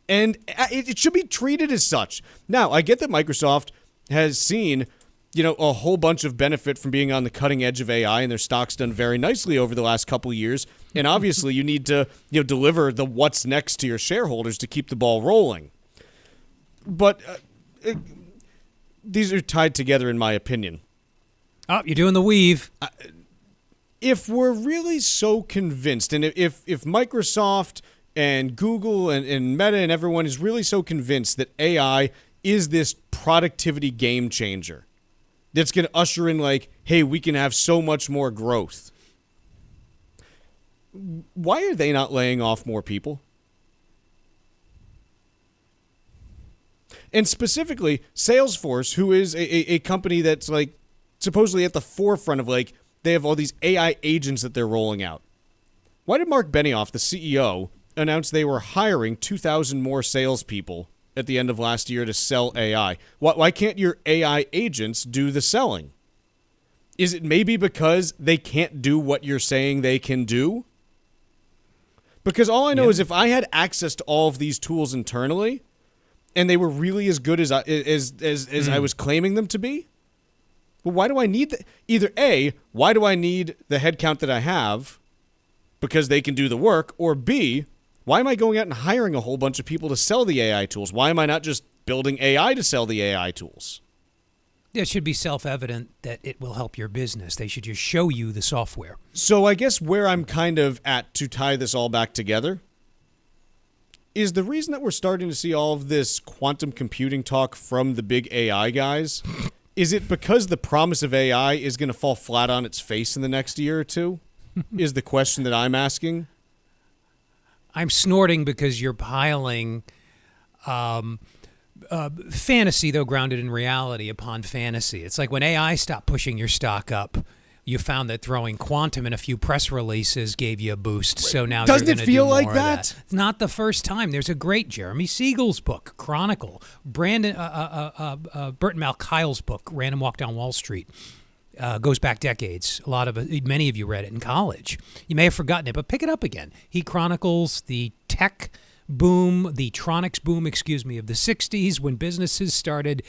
And it should be treated as such. Now, I get that Microsoft has seen, a whole bunch of benefit from being on the cutting edge of AI, and their stock's done very nicely over the last couple of years. And obviously, you need to, deliver the what's next to your shareholders to keep the ball rolling. But these are tied together, in my opinion. Oh, you're doing the weave. If we're really so convinced, and if Microsoft and Google and Meta and everyone is really so convinced that AI is this productivity game changer that's going to usher in, hey, we can have so much more growth, why are they not laying off more people? And specifically, Salesforce, who is a company that's supposedly at the forefront of they have all these AI agents that they're rolling out. Why did Mark Benioff, the CEO, announce they were hiring 2,000 more salespeople at the end of last year to sell AI? Why can't your AI agents do the selling? Is it maybe because they can't do what you're saying they can do? Because all I know is if I had access to all of these tools internally, and they were really as good as I was claiming them to be, well, why do I need either A, why do I need the headcount that I have because they can do the work, or B, why am I going out and hiring a whole bunch of people to sell the AI tools? Why am I not just building AI to sell the AI tools? It should be self-evident that it will help your business. They should just show you the software. So I guess where I'm kind of at to tie this all back together is the reason that we're starting to see all of this quantum computing talk from the big AI guys. Is it because the promise of AI is going to fall flat on its face in the next year or two? Is the question that I'm asking. I'm snorting because you're piling fantasy, though grounded in reality, upon fantasy. It's like when AI stopped pushing your stock up, you found that throwing quantum in a few press releases gave you a boost. So now doesn't you're it gonna feel do more like of that? It's not the first time. There's a great Jeremy Siegel's book, Chronicle. Burton Malkiel's book, Random Walk Down Wall Street. Goes back decades. Many of you read it in college. You may have forgotten it, but pick it up again. He chronicles the tech boom, the tronics boom, of the 60s when businesses started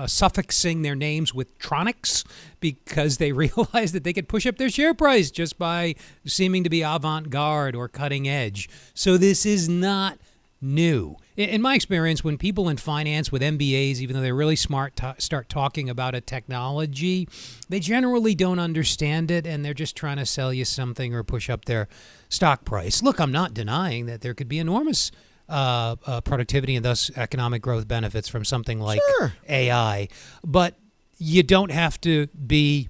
suffixing their names with tronics because they realized that they could push up their share price just by seeming to be avant-garde or cutting edge. So this is not new. In my experience, when people in finance with MBAs, even though they're really smart, start talking about a technology, they generally don't understand it, and they're just trying to sell you something or push up their stock price. Look, I'm not denying that there could be enormous productivity and thus economic growth benefits from something like AI, but you don't have to be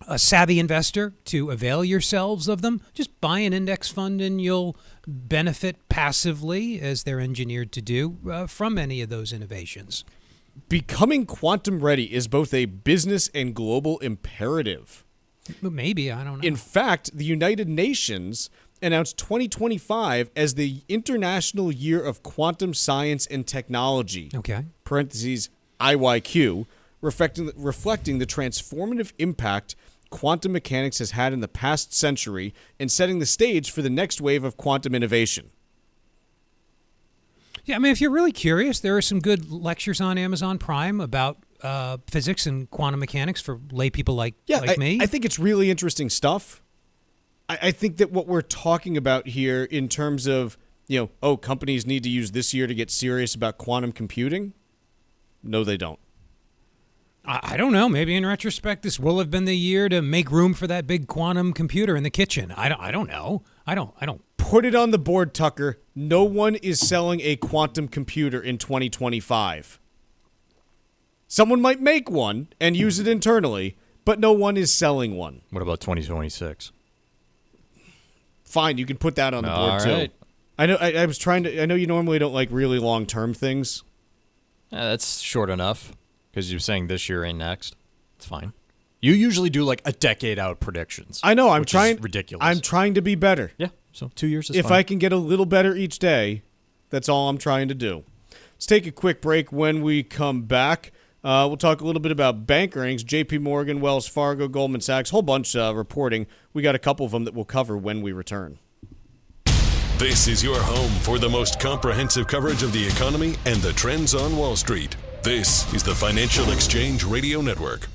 a savvy investor to avail yourselves of them. Just buy an index fund and you'll benefit passively, as they're engineered to do, from any of those innovations. Becoming quantum ready is both a business and global imperative. Maybe, I don't know. In fact, the United Nations announced 2025 as the International Year of Quantum Science and Technology. Okay. Parentheses, IYQ, reflecting the transformative impact quantum mechanics has had in the past century and setting the stage for the next wave of quantum innovation. Yeah, I mean, if you're really curious, there are some good lectures on Amazon Prime about physics and quantum mechanics for lay people like me. I think it's really interesting stuff. I think that what we're talking about here in terms of, companies need to use this year to get serious about quantum computing. No, they don't. I don't know. Maybe in retrospect, this will have been the year to make room for that big quantum computer in the kitchen. I don't know. I don't. Put it on the board, Tucker. No one is selling a quantum computer in 2025. Someone might make one and use it internally, but no one is selling one. What about 2026? Fine, you can put that on the board too. Right. I know. I was trying to. I know you normally don't like really long-term things. That's short enough because you're saying this year and next. It's fine. You usually do like a decade out predictions. I know. I'm which trying. Is ridiculous. I'm trying to be better. Yeah. So 2 years is if fine. I can get a little better each day, that's all I'm trying to do. Let's take a quick break. When we come back, we'll talk a little bit about bank earnings. JPMorgan, Wells Fargo, Goldman Sachs, whole bunch reporting. We got a couple of them that we'll cover when we return. This is your home for the most comprehensive coverage of the economy and the trends on Wall Street. This is the Financial Exchange Radio Network.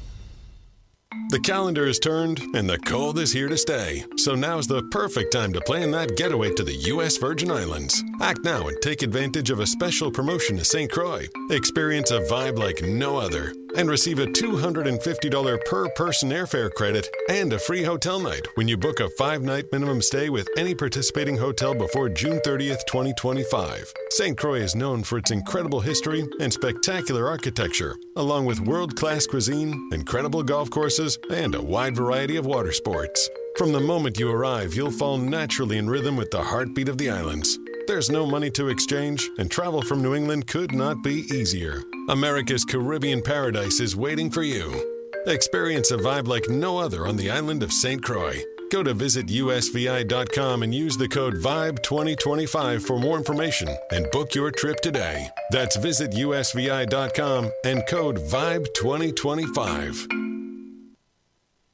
The calendar is turned and the cold is here to stay. So now's the perfect time to plan that getaway to the U.S. Virgin Islands. Act now and take advantage of a special promotion to St. Croix. Experience a vibe like no other and receive a $250 per person airfare credit and a free hotel night when you book a 5-night minimum stay with any participating hotel before June 30th, 2025. St. Croix is known for its incredible history and spectacular architecture, along with world-class cuisine, incredible golf courses, and a wide variety of water sports. From the moment you arrive, you'll fall naturally in rhythm with the heartbeat of the islands. There's no money to exchange, and travel from New England could not be easier. America's Caribbean paradise is waiting for you. Experience a vibe like no other on the island of St. Croix. Go to visitusvi.com and use the code VIBE2025 for more information and book your trip today. That's visitusvi.com and code VIBE2025.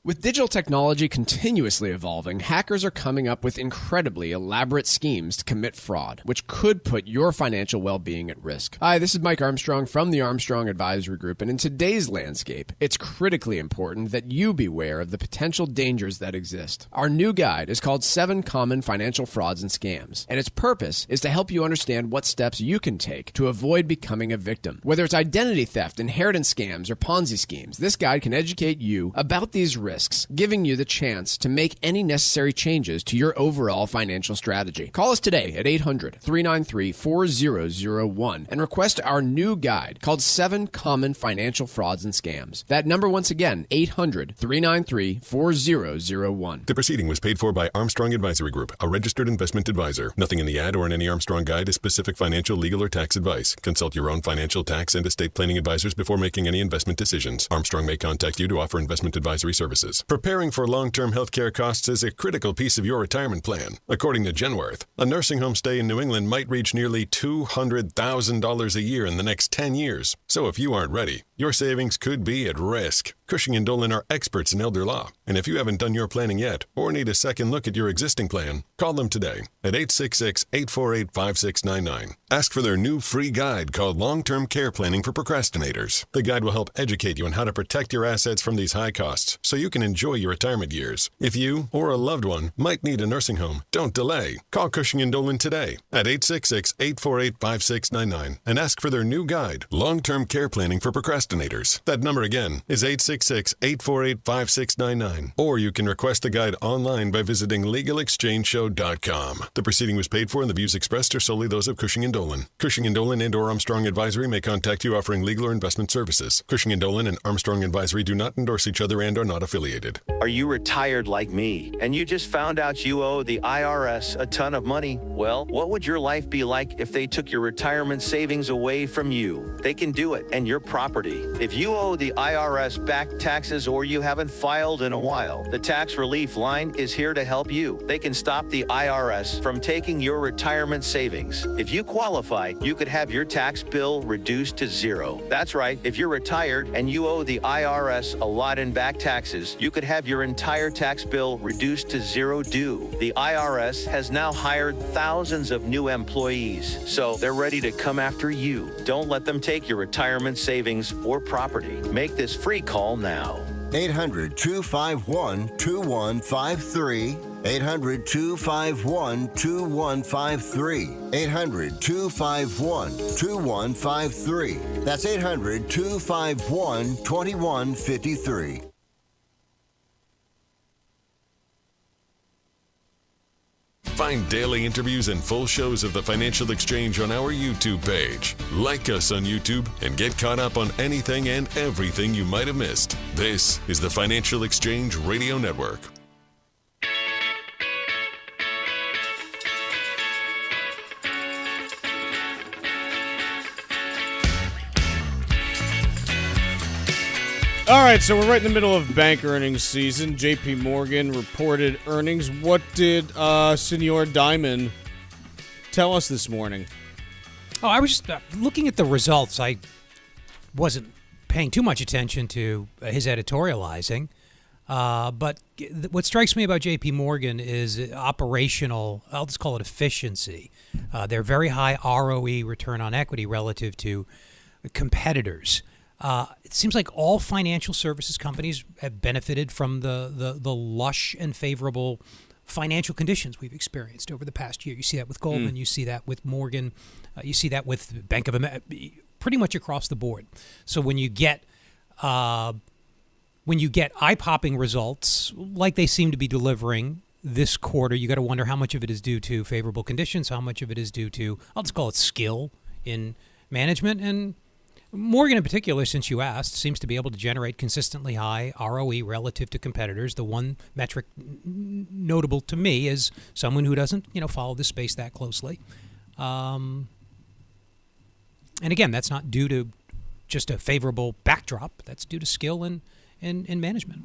With digital technology continuously evolving, hackers are coming up with incredibly elaborate schemes to commit fraud, which could put your financial well-being at risk. Hi, this is Mike Armstrong from the Armstrong Advisory Group, and in today's landscape, it's critically important that you beware of the potential dangers that exist. Our new guide is called 7 Common Financial Frauds and Scams, and its purpose is to help you understand what steps you can take to avoid becoming a victim. Whether it's identity theft, inheritance scams, or Ponzi schemes, this guide can educate you about these risks, giving you the chance to make any necessary changes to your overall financial strategy. Call us today at 800-393-4001 and request our new guide called 7 Common Financial Frauds and Scams. That number once again, 800-393-4001. The proceeding was paid for by Armstrong Advisory Group, a registered investment advisor. Nothing in the ad or in any Armstrong guide is specific financial, legal, or tax advice. Consult your own financial, tax, and estate planning advisors before making any investment decisions. Armstrong may contact you to offer investment advisory services. Preparing for long-term health care costs is a critical piece of your retirement plan. According to Genworth, a nursing home stay in New England might reach nearly $200,000 a year in the next 10 years. So if you aren't ready, your savings could be at risk. Cushing & Dolan are experts in elder law, and if you haven't done your planning yet or need a second look at your existing plan, call them today at 866-848-5699. Ask for their new free guide called Long-Term Care Planning for Procrastinators. The guide will help educate you on how to protect your assets from these high costs so you can enjoy your retirement years. If you or a loved one might need a nursing home, don't delay. Call Cushing & Dolan today at 866-848-5699 and ask for their new guide, Long-Term Care Planning for Procrastinators. That number again is 866-848-5699. Or you can request the guide online by visiting LegalExchangeShow.com. The proceeding was paid for and the views expressed are solely those of Cushing & Dolan. Cushing & Dolan and or Armstrong Advisory may contact you offering legal or investment services. Cushing & Dolan and Armstrong Advisory do not endorse each other and are not affiliated. Are you retired like me and you just found out you owe the IRS a ton of money? Well, what would your life be like if they took your retirement savings away from you? They can do it and your property. If you owe the IRS back taxes or you haven't filed in a while, the Tax Relief Line is here to help you. They can stop the IRS from taking your retirement savings. If you qualify, you could have your tax bill reduced to zero. That's right. If you're retired and you owe the IRS a lot in back taxes, you could have your entire tax bill reduced to zero due. The IRS has now hired thousands of new employees, so they're ready to come after you. Don't let them take your retirement savings or property. Make this free call now. 800-251-2153. 800-251-2153. 800-251-2153. That's 800-251-2153. Find daily interviews and full shows of the Financial Exchange on our YouTube page. Like us on YouTube and get caught up on anything and everything you might have missed. This is the Financial Exchange Radio Network. All right, so we're right in the middle of bank earnings season. JPMorgan reported earnings. What did Senor Diamond tell us this morning? Oh, I was just looking at the results. I wasn't paying too much attention to his editorializing. But what strikes me about JPMorgan is operational, I'll just call it efficiency. They're very high ROE, return on equity, relative to competitors. It seems like all financial services companies have benefited from the lush and favorable financial conditions we've experienced over the past year. You see that with Goldman, you see that with Morgan, you see that with Bank of America, pretty much across the board. So when you get eye-popping results like they seem to be delivering this quarter, you got to wonder how much of it is due to favorable conditions, how much of it is due to, I'll just call it skill in management. And Morgan in particular, since you asked, seems to be able to generate consistently high ROE relative to competitors. The one metric notable to me is someone who doesn't, follow this space that closely. And again, that's not due to just a favorable backdrop. That's due to skill and management.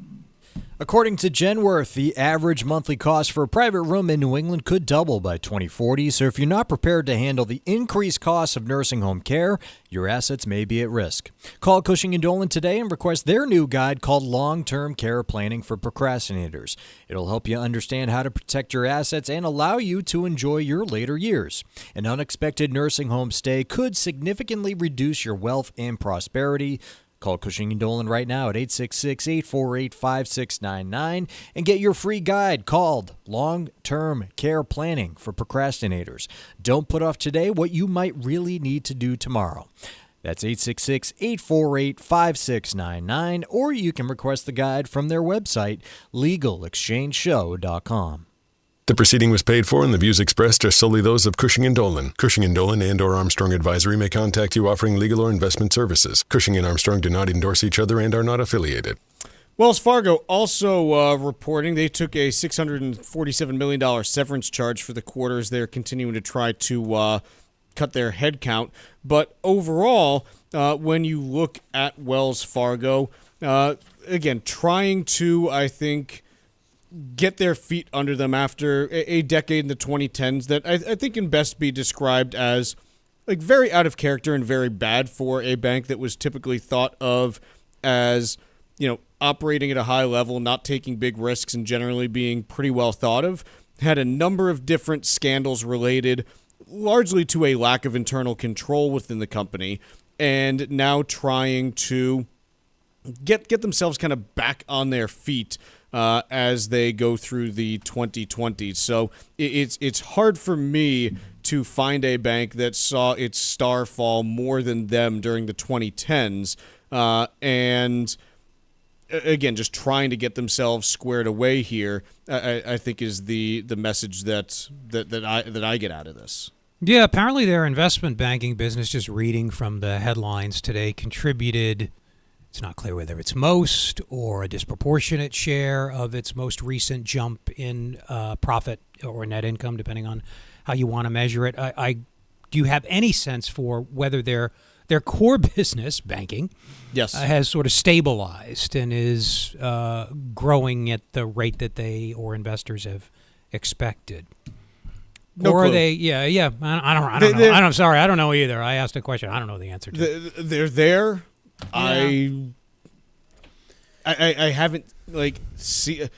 According to Genworth, the average monthly cost for a private room in New England could double by 2040. So if you're not prepared to handle the increased costs of nursing home care, your assets may be at risk. Call Cushing & Dolan today and request their new guide called Long-Term Care Planning for Procrastinators. It'll help you understand how to protect your assets and allow you to enjoy your later years. An unexpected nursing home stay could significantly reduce your wealth and prosperity. Call Cushing & Dolan right now at 866-848-5699 and get your free guide called Long-Term Care Planning for Procrastinators. Don't put off today what you might really need to do tomorrow. That's 866-848-5699, or you can request the guide from their website, LegalExchangeShow.com. The proceeding was paid for and the views expressed are solely those of Cushing & Dolan. Cushing & Dolan and or Armstrong Advisory may contact you offering legal or investment services. Cushing & Armstrong do not endorse each other and are not affiliated. Wells Fargo also reporting they took a $647 million severance charge for the quarter as they're continuing to try to cut their headcount. But overall, when you look at Wells Fargo, again, trying to, I think, get their feet under them after a decade in the 2010s that I think can best be described as like very out of character and very bad for a bank that was typically thought of as, operating at a high level, not taking big risks, and generally being pretty well thought of. Had a number of different scandals related largely to a lack of internal control within the company, and now trying to get themselves kind of back on their feet as they go through the 2020s. So it's hard for me to find a bank that saw its star fall more than them during the 2010s. And again, just trying to get themselves squared away here, I think is the message that I get out of this. Yeah, apparently their investment banking business, just reading from the headlines today, contributed. It's not clear whether it's most or a disproportionate share of its most recent jump in profit or net income, depending on how you want to measure it. Do you have any sense for whether their core business, banking, yes, has sort of stabilized and is growing at the rate that they or investors have expected? No or clue. are they? Yeah. I don't know. I'm sorry, I don't know either. I asked a question. I don't know the answer to. They're there. Yeah. I haven't see.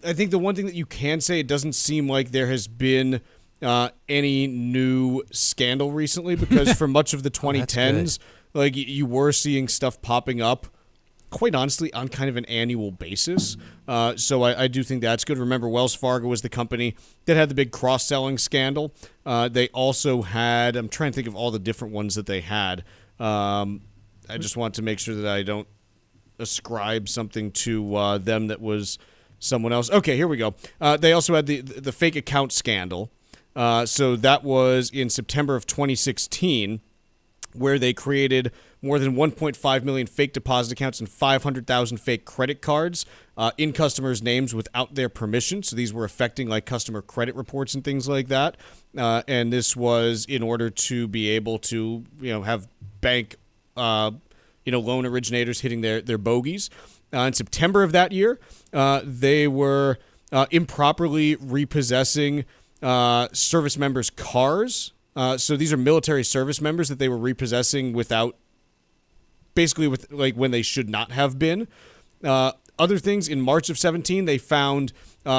I think the one thing that you can say, it doesn't seem like there has been any new scandal recently, because for much of the 2010s, you were seeing stuff popping up quite honestly, on kind of an annual basis. So I do think that's good. Remember, Wells Fargo was the company that had the big cross-selling scandal. They also had, I'm trying to think of all the different ones that they had. I just want to make sure that I don't ascribe something to them that was someone else. Okay, here we go. They also had the fake account scandal. So that was in September of 2016, where they created more than 1.5 million fake deposit accounts and 500,000 fake credit cards in customers' names without their permission. So these were affecting like customer credit reports and things like that. And this was in order to be able to, have bank, loan originators hitting their bogeys. In September of that year, they were improperly repossessing service members' cars. So these are military service members that they were repossessing when they should not have been. Other things, in March of 17, they found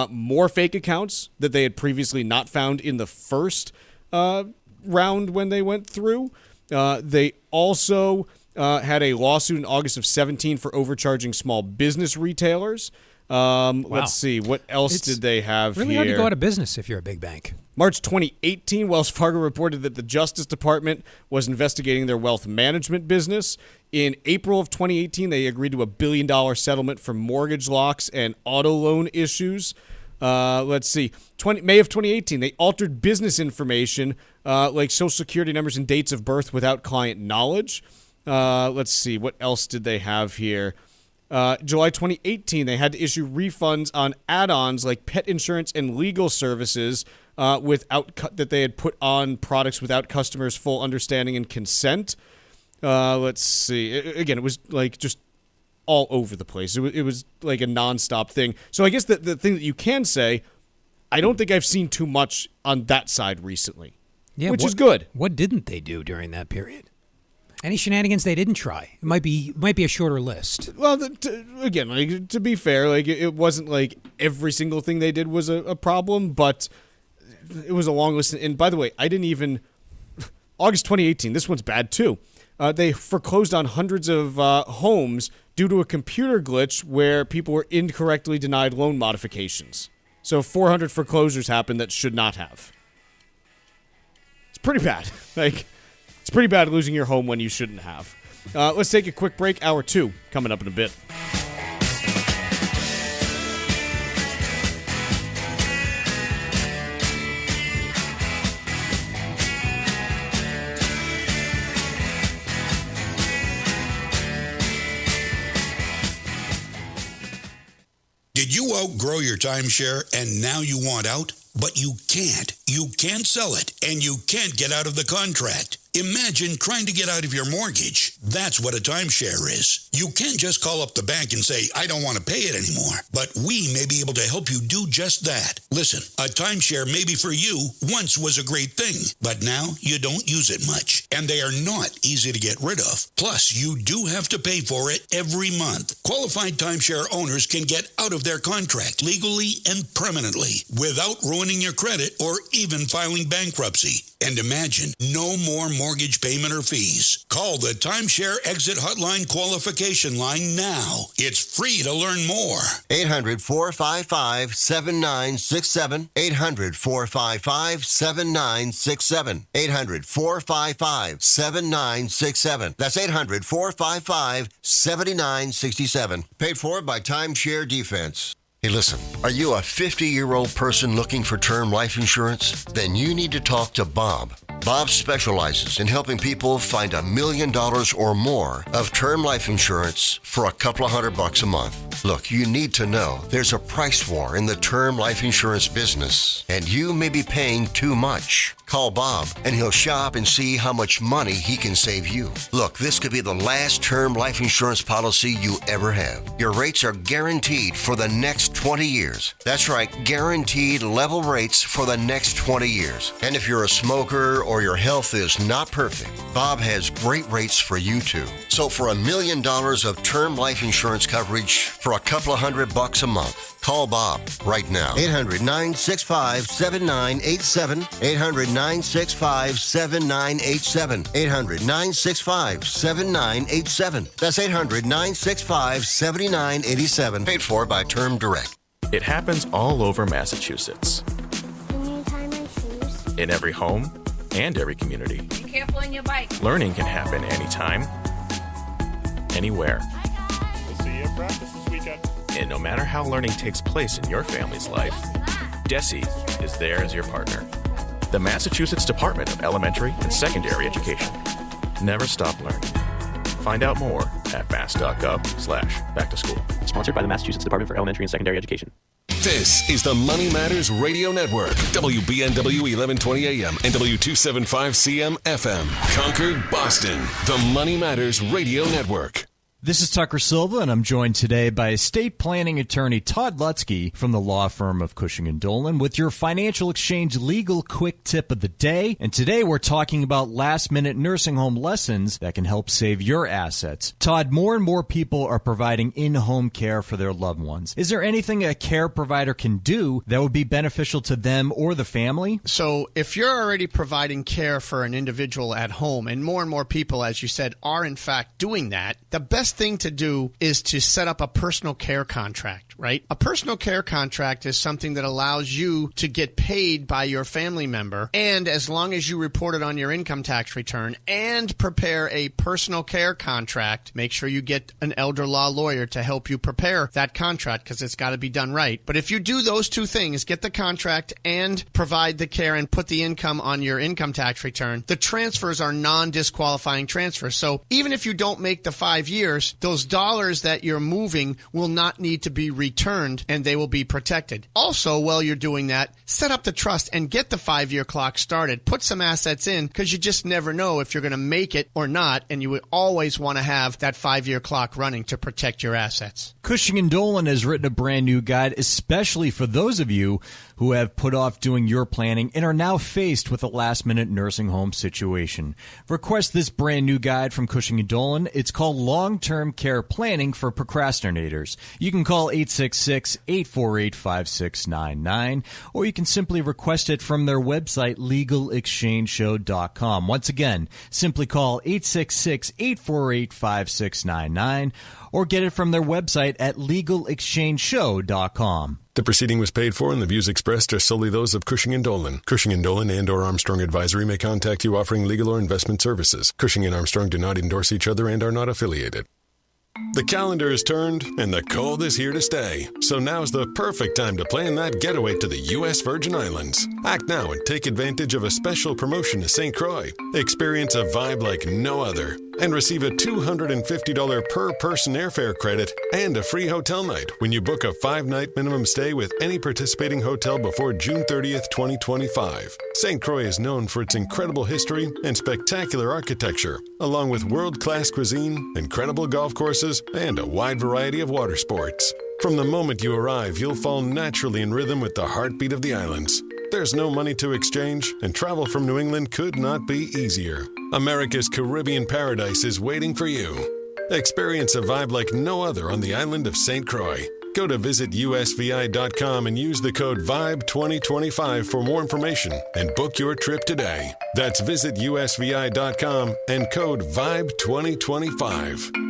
more fake accounts that they had previously not found in the first round when they went through. They also had a lawsuit in August of 17 for overcharging small business retailers. Wow. Let's see. What else did they have really here? Really hard to go out of business if you're a big bank. March 2018, Wells Fargo reported that the Justice Department was investigating their wealth management business. In April of 2018, they agreed to $1 billion settlement for mortgage locks and auto loan issues. Let's see. May of 2018, they altered business information like Social Security numbers and dates of birth without client knowledge. Let's see. What else did they have here? July 2018, they had to issue refunds on add-ons like pet insurance and legal services that they had put on products without customers' full understanding and consent. Let's see. Again, it was like just all over the place. It was like a nonstop thing. So I guess the thing that you can say, I don't think I've seen too much on that side recently, which is good. What didn't they do during that period? Any shenanigans they didn't try? It might be a shorter list. Well, to be fair, it wasn't like every single thing they did was a problem, but it was a long list. And by the way, August 2018, this one's bad too. They foreclosed on hundreds of homes due to a computer glitch where people were incorrectly denied loan modifications. So 400 foreclosures happened that should not have. It's pretty bad. It's pretty bad losing your home when you shouldn't have. Let's take a quick break. Hour 2 coming up in a bit. Did you outgrow your timeshare and now you want out? But you can't. You can't sell it, and you can't get out of the contract. Imagine trying to get out of your mortgage. That's what a timeshare is. You can't just call up the bank and say, I don't want to pay it anymore. But we may be able to help you do just that. Listen, a timeshare maybe for you once was a great thing, but now you don't use it much. And they are not easy to get rid of. Plus, you do have to pay for it every month. Qualified timeshare owners can get out of their contract legally and permanently without ruining your credit or even filing bankruptcy. And imagine, no more mortgage payment or fees. Call the Timeshare Exit Hotline qualification line now. It's free to learn more. 800-455-7967. 800-455-7967. 800-455-7967. That's 800-455-7967. Paid for by Timeshare Defense. Hey, listen, are you a 50-year-old person looking for term life insurance? Then you need to talk to Bob. Bob specializes in helping people find $1 million or more of term life insurance for a couple of $100 a month. Look, you need to know there's a price war in the term life insurance business, and you may be paying too much. Call Bob, and he'll shop and see how much money he can save you. Look, this could be the last term life insurance policy you ever have. Your rates are guaranteed for the next 20 years. That's right, guaranteed level rates for the next 20 years. And if you're a smoker or your health is not perfect, Bob has great rates for you too. So for $1 million of term life insurance coverage for a couple of $100 a month, Call Bob right now. 800-965-7987. 800-965-7987. 800-965-7987. That's 800-965-7987. Paid for by Term Direct. It happens all over Massachusetts. Can you tie my shoes? In every home and every community. Be careful on your bike. Learning can happen anytime, anywhere. We'll see you at practice this weekend. And no matter how learning takes place in your family's life, DESE is there as your partner. The Massachusetts Department of Elementary and Secondary Education. Never stop learning. Find out more at mass.gov/back-to-school. Sponsored by the Massachusetts Department for Elementary and Secondary Education. This is the Money Matters Radio Network. WBNW 1120 AM and W275 CM FM. Concord, Boston. The Money Matters Radio Network. This is Tucker Silva, and I'm joined today by estate planning attorney Todd Lutzke from the law firm of Cushing & Dolan with your Financial Exchange legal quick tip of the day. And today we're talking about last-minute nursing home lessons that can help save your assets. Todd, more and more people are providing in-home care for their loved ones. Is there anything a care provider can do that would be beneficial to them or the family? So if you're already providing care for an individual at home, and more people, as you said, are in fact doing that, the best thing to do is to set up a personal care contract, right? A personal care contract is something that allows you to get paid by your family member, and as long as you report it on your income tax return and prepare a personal care contract, make sure you get an elder law lawyer to help you prepare that contract because it's got to be done right. But if you do those two things, get the contract and provide the care and put the income on your income tax return, the transfers are non-disqualifying transfers. So even if you don't make the 5 years, those dollars that you're moving will not need to be returned and they will be protected. Also, while you're doing that, set up the trust and get the 5-year clock started. Put some assets in because you just never know if you're going to make it or not, and you would always want to have that 5-year clock running to protect your assets. Cushing & Dolan has written a brand new guide, especially for those of you who have put off doing your planning and are now faced with a last-minute nursing home situation. Request this brand new guide from Cushing & Dolan. It's called Long-Term Care Planning for Procrastinators. You can call 866-848-5699, or you can simply request it from their website, legalexchangeshow.com. Once again, simply call 866-848-5699, or get it from their website at legalexchangeshow.com. The proceeding was paid for and the views expressed are solely those of Cushing & Dolan. Cushing & Dolan and or Armstrong Advisory may contact you offering legal or investment services. Cushing and Armstrong do not endorse each other and are not affiliated. The calendar is turned and the cold is here to stay. So now's the perfect time to plan that getaway to the U.S. Virgin Islands. Act now and take advantage of a special promotion to St. Croix. Experience a vibe like no other and receive a $250 per person airfare credit and a free hotel night when you book a 5-night minimum stay with any participating hotel before June 30th, 2025. St. Croix is known for its incredible history and spectacular architecture, along with world-class cuisine, incredible golf courses, and a wide variety of water sports. From the moment you arrive, you'll fall naturally in rhythm with the heartbeat of the islands. There's no money to exchange, and travel from New England could not be easier. America's Caribbean paradise is waiting for you. Experience a vibe like no other on the island of St. Croix. Go to visitusvi.com and use the code VIBE2025 for more information and book your trip today. That's visitusvi.com and code VIBE2025.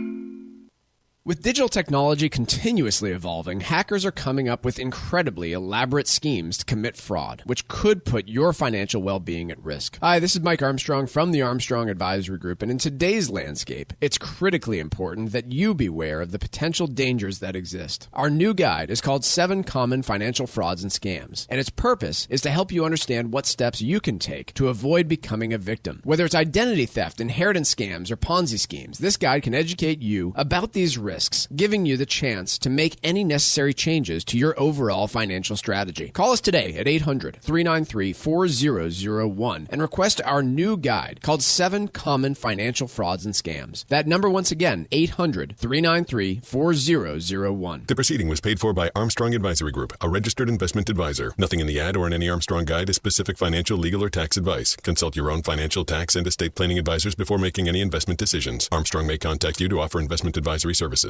With digital technology continuously evolving, hackers are coming up with incredibly elaborate schemes to commit fraud, which could put your financial well-being at risk. Hi, this is Mike Armstrong from the Armstrong Advisory Group, and in today's landscape, it's critically important that you beware of the potential dangers that exist. Our new guide is called 7 Common Financial Frauds and Scams, and its purpose is to help you understand what steps you can take to avoid becoming a victim. Whether it's identity theft, inheritance scams, or Ponzi schemes, this guide can educate you about these risks, giving you the chance to make any necessary changes to your overall financial strategy. Call us today at 800-393-4001 and request our new guide called 7 Common Financial Frauds and Scams. That number once again, 800-393-4001. The proceeding was paid for by Armstrong Advisory Group, a registered investment advisor. Nothing in the ad or in any Armstrong guide is specific financial, legal, or tax advice. Consult your own financial, tax, and estate planning advisors before making any investment decisions. Armstrong may contact you to offer investment advisory services.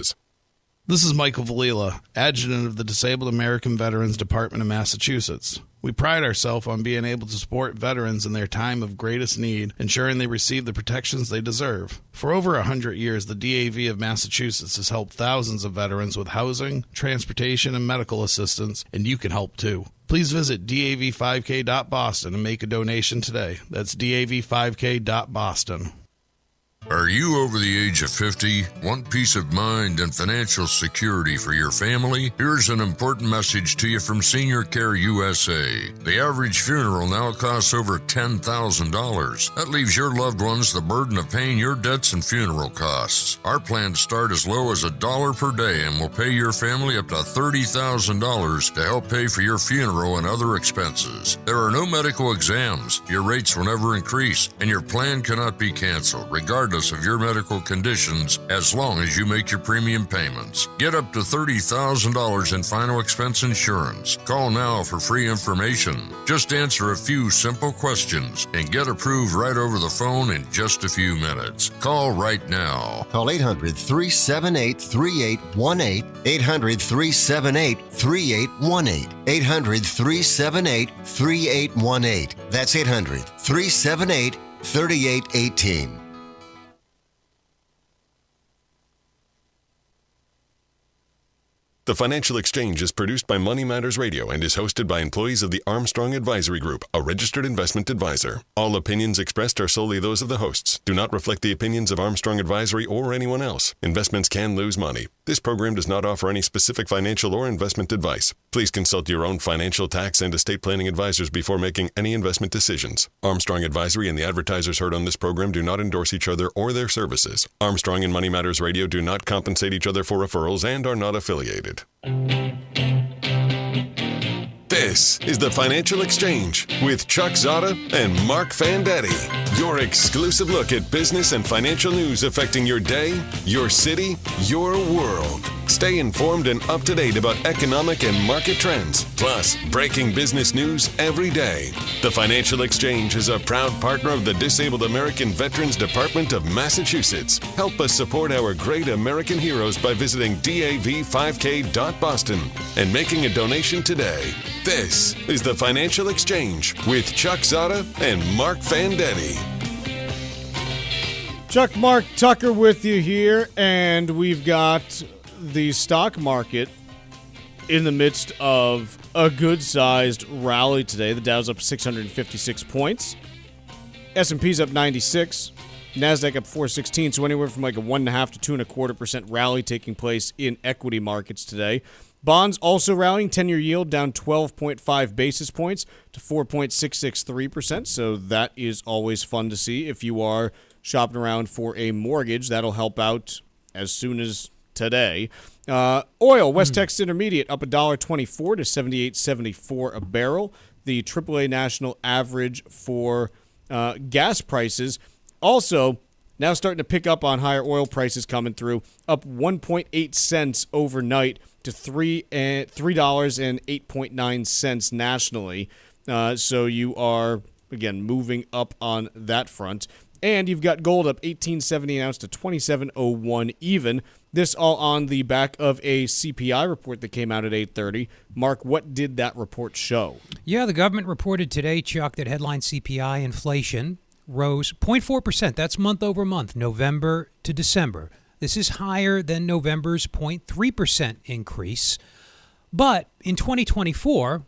This is Michael Valila, Adjutant of the Disabled American Veterans Department of Massachusetts. We pride ourselves on being able to support veterans in their time of greatest need, ensuring they receive the protections they deserve. For over 100 years, the DAV of Massachusetts has helped thousands of veterans with housing, transportation, and medical assistance, and you can help too. Please visit dav5k.boston and make a donation today. That's dav5k.boston. Are you over the age of 50? Want peace of mind and financial security for your family? Here's an important message to you from Senior Care USA. The average funeral now costs over $10,000. That leaves your loved ones the burden of paying your debts and funeral costs. Our plans start as low as $1 per day and will pay your family up to $30,000 to help pay for your funeral and other expenses. There are no medical exams. Your rates will never increase, and your plan cannot be canceled, regardless of your medical conditions, as long as you make your premium payments. Get up to $30,000 in final expense insurance. Call now for free information. Just answer a few simple questions and get approved right over the phone in just a few minutes. Call right now. Call 800-378-3818. 800-378-3818. 800-378-3818. That's 800-378-3818. The Financial Exchange is produced by Money Matters Radio and is hosted by employees of the Armstrong Advisory Group, a registered investment advisor. All opinions expressed are solely those of the hosts, do not reflect the opinions of Armstrong Advisory or anyone else. Investments can lose money. This program does not offer any specific financial or investment advice. Please consult your own financial, tax, and estate planning advisors before making any investment decisions. Armstrong Advisory and the advertisers heard on this program do not endorse each other or their services. Armstrong and Money Matters Radio do not compensate each other for referrals and are not affiliated. This is the Financial Exchange with Chuck Zodda and Marc Fandetti. Your exclusive look at business and financial news affecting your day, your city, your world. Stay informed and up to date about economic and market trends, plus breaking business news every day. The Financial Exchange is a proud partner of the Disabled American Veterans Department of Massachusetts. Help us support our great American heroes by visiting dav5k.boston and making a donation today. This is the Financial Exchange with Chuck Zodda and Marc Fandetti. Chuck, Mark, Tucker with you here, and we've got the stock market in the midst of a good-sized rally today. The Dow's up 656 points. S&P's up 96. NASDAQ up 416, so anywhere from like a 1.5 to 2.25% rally taking place in equity markets today. Bonds also rallying. 10-year yield down 12.5 basis points to 4.663%, so that is always fun to see. If you are shopping around for a mortgage, that'll help out as soon as today. Oil, West Texas Intermediate up $1.24 to $78.74 a barrel. The AAA national average for gas prices also now starting to pick up on higher oil prices coming through, up 1.8 cents overnight to $3.08.9 nationally. So you are, again, moving up on that front. And you've got gold up $18.70 an ounce to $27.01 even. This all on the back of a CPI report that came out at 8:30. Mark, what did that report show? Yeah, the government reported today, Chuck, that headline CPI inflation rose 0.4%. That's month over month, November to December. This is higher than November's 0.3% increase. But in 2024,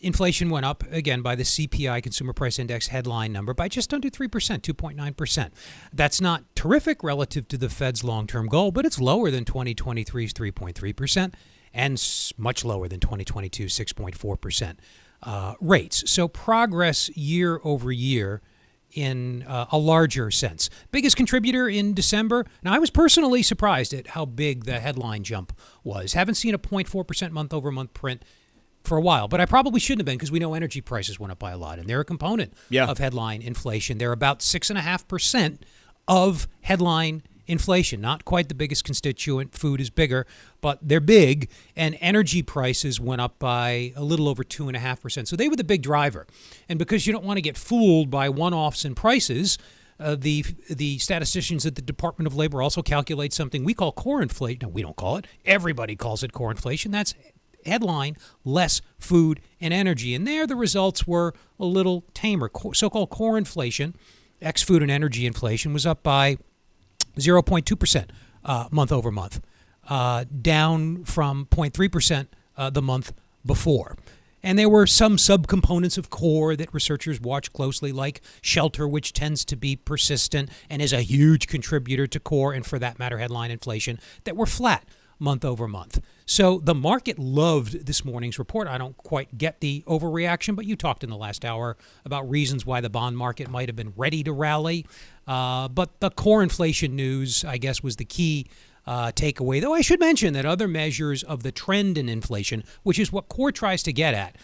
inflation went up, again, by the CPI, Consumer Price Index headline number, by just under 3%, 2.9%. That's not terrific relative to the Fed's long-term goal, but it's lower than 2023's 3.3% and much lower than 2022's 6.4% rates. So progress year over year in a larger sense. Biggest contributor in December. Now, I was personally surprised at how big the headline jump was. Haven't seen a 0.4% month-over-month print for a while, but I probably shouldn't have been because we know energy prices went up by a lot, and they're a component of headline inflation. They're about 6.5% of headline inflation. Not quite the biggest constituent. Food is bigger, but they're big, and energy prices went up by a little over 2.5%. So they were the big driver. And because you don't want to get fooled by one-offs in prices, The statisticians at the Department of Labor also calculate something we call core inflation. No, we don't call it. Everybody calls it core inflation. That's headline, less food and energy. And there the results were a little tamer. So-called core inflation, ex-food and energy inflation, was up by 0.2% month over month, down from 0.3% the month before. And there were some subcomponents of core that researchers watch closely, like shelter, which tends to be persistent and is a huge contributor to core and, for that matter, headline inflation, that were flat month over month. So the market loved this morning's report. I don't quite get the overreaction, but you talked in the last hour about reasons why the bond market might have been ready to rally. But the core inflation news, I guess, was the key takeaway, though I should mention that other measures of the trend in inflation, which is what core tries to get at,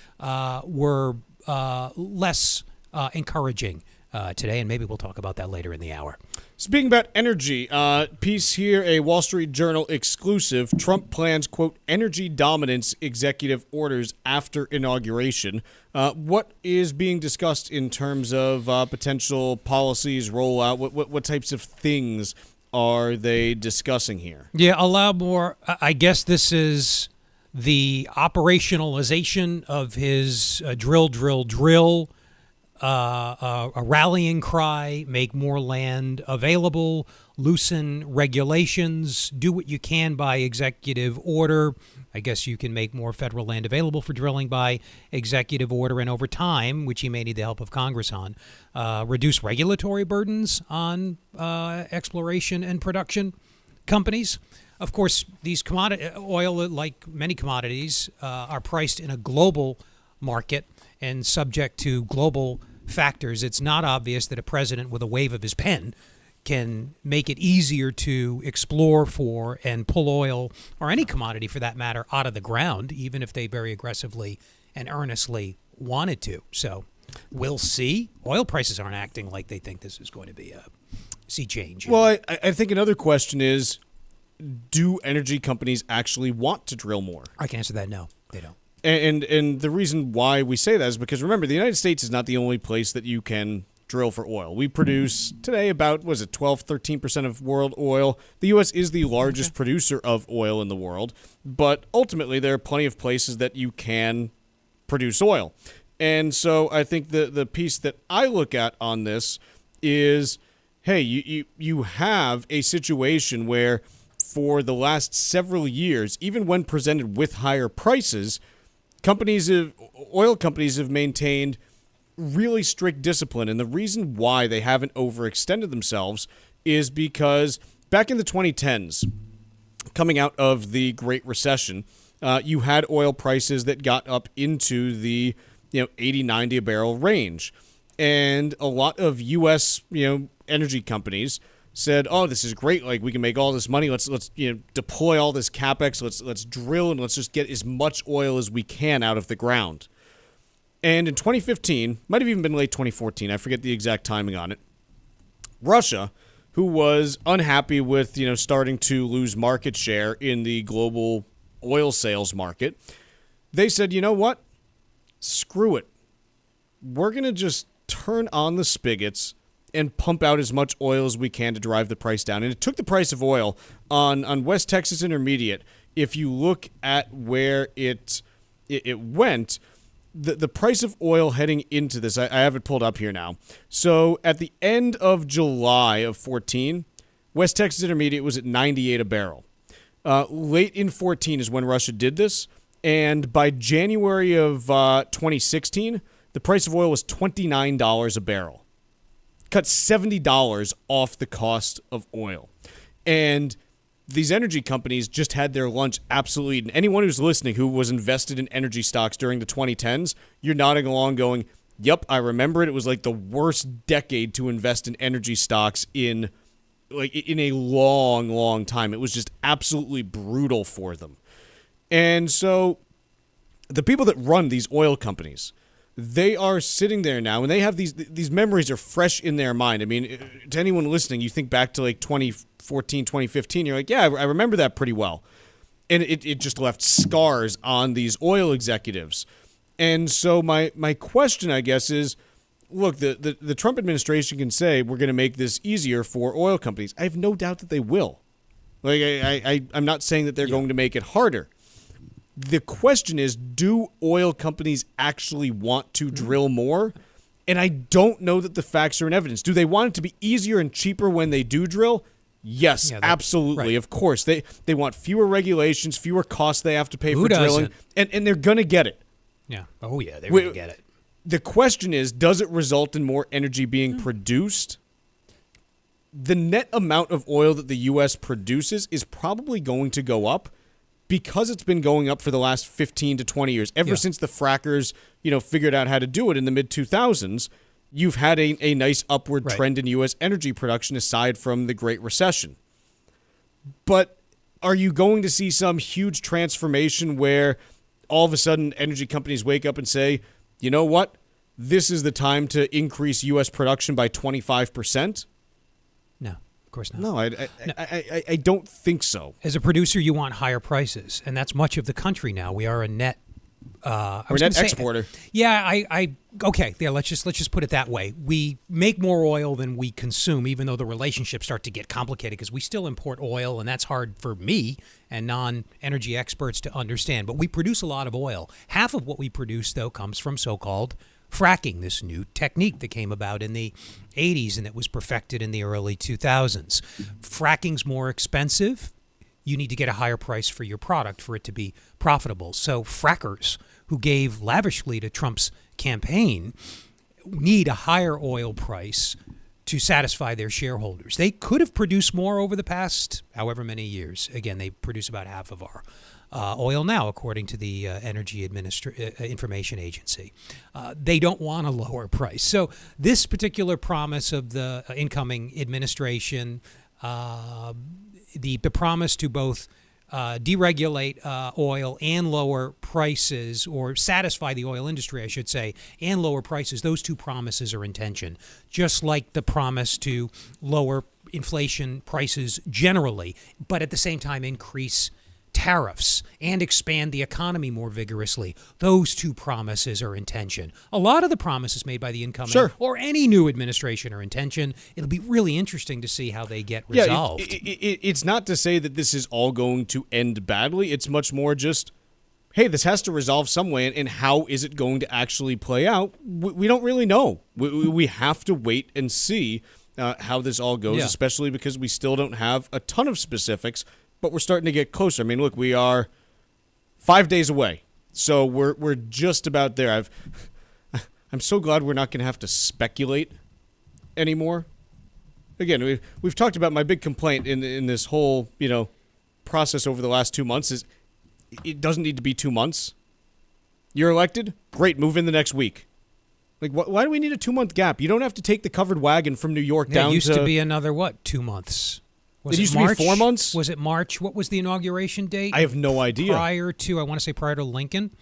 were less encouraging today, and maybe we'll talk about that later in the hour. Speaking about energy, piece here, a Wall Street Journal exclusive. Trump plans, quote, energy dominance executive orders after inauguration. What is being discussed in terms of potential policies, rollout? What types of things are they discussing here? Yeah, allow more. I guess this is the operationalization of his drill, a rallying cry, make more land available, loosen regulations, do what you can by executive order. I guess you can make more federal land available for drilling by executive order, and over time, which he may need the help of Congress on, reduce regulatory burdens on exploration and production companies. Of course, these oil, like many commodities, are priced in a global market and subject to global factors. It's not obvious that a president with a wave of his pen can make it easier to explore for and pull oil, or any commodity for that matter, out of the ground, even if they very aggressively and earnestly wanted to. So we'll see. Oil prices aren't acting like they think this is going to be a sea change. Well, I think another question is, do energy companies actually want to drill more? I can answer that. No, they don't. And the reason why we say that is because, remember, the United States is not the only place that you can drill for oil. We produce today about, 12-13% of world oil. The U.S. is the largest producer of oil in the world, but ultimately there are plenty of places that you can produce oil. And so I think the piece that I look at on this is, hey, you have a situation where for the last several years, even when presented with higher prices, oil companies have maintained really strict discipline. And the reason why they haven't overextended themselves is because back in the 2010s, coming out of the Great Recession, you had oil prices that got up into the 80, 90 a barrel range. And a lot of U.S. energy companies said, "Oh, this is great! Like, we can make all this money. Let's deploy all this capex. Let's drill and let's just get as much oil as we can out of the ground." And in 2015, might have even been late 2014, I forget the exact timing on it, Russia, who was unhappy with starting to lose market share in the global oil sales market, they said, "You know what? Screw it. We're gonna just turn on the spigots and pump out as much oil as we can to drive the price down." And it took the price of oil on West Texas Intermediate. If you look at where it went, the price of oil heading into this, I have it pulled up here now. So at the end of July of 14, West Texas Intermediate was at 98 a barrel. Late in 14 is when Russia did this. And by January of 2016, the price of oil was $29 a barrel. Cut $70 off the cost of oil. And these energy companies just had their lunch absolutely eaten. Anyone who's listening who was invested in energy stocks during the 2010s, you're nodding along going, "Yep, I remember it. It was like the worst decade to invest in energy stocks in a long, long time. It was just absolutely brutal for them." And so the people that run these oil companies, they are sitting there now, and they have these memories are fresh in their mind. I mean, to anyone listening, you think back to 2014, 2015, you're like, yeah, I remember that pretty well. And it just left scars on these oil executives. And so my question, I guess, is look, the Trump administration can say we're going to make this easier for oil companies. I have no doubt that they will. Like I'm not saying that they're going to make it harder. The question is, do oil companies actually want to drill more? And I don't know that the facts are in evidence. Do they want it to be easier and cheaper when they do drill? Yes, absolutely. Right. Of course. They want fewer regulations, fewer costs they have to pay for drilling. And they're going to get it. Yeah. Oh, yeah, they're going to get it. The question is, does it result in more energy being produced? The net amount of oil that the U.S. produces is probably going to go up because it's been going up for the last 15 to 20 years. Ever since the frackers, figured out how to do it in the mid-2000s, you've had a nice upward trend in U.S. energy production aside from the Great Recession. But are you going to see some huge transformation where all of a sudden energy companies wake up and say, you know what, this is the time to increase U.S. production by 25%? No, of course not. No, I don't think so. As a producer, you want higher prices, and that's much of the country now. We are a net exporter. Okay. Yeah, let's just put it that way. We make more oil than we consume, even though the relationships start to get complicated because we still import oil, and that's hard for me and non-energy experts to understand. But we produce a lot of oil. Half of what we produce, though, comes from so-called fracking, this new technique that came about in the 80s and it was perfected in the early 2000s. Fracking's more expensive. You need to get a higher price for your product for it to be profitable. So frackers who gave lavishly to Trump's campaign need a higher oil price to satisfy their shareholders. They could have produced more over the past however many years. Again, they produce about half of our oil now, according to the Energy Information Agency. They don't want a lower price. So this particular promise of the incoming administration, the promise to both deregulate oil and lower prices, or satisfy the oil industry, I should say, and lower prices, those two promises are in tension. Just like the promise to lower inflation prices generally, but at the same time increase tariffs and expand the economy more vigorously. Those two promises are in tension. A lot of the promises made by the incoming or any new administration are in tension. It'll be really interesting to see how they get resolved. It's not to say that this is all going to end badly. It's much more just, hey, this has to resolve some way, and how is it going to actually play out? We don't really know. We have to wait and see how this all goes, especially because we still don't have a ton of specifics. But we're starting to get closer. I mean, look, we are 5 days away, so we're just about there. I'm so glad we're not going to have to speculate anymore. Again, we've talked about my big complaint in this whole process over the last 2 months is it doesn't need to be 2 months. You're elected, great, move in the next week. Like, why do we need a 2-month gap? You don't have to take the covered wagon from New York down to... It used to be another 2 months. It used to be 4 months? Was it March? What was the inauguration date? I have no idea. Prior to Lincoln?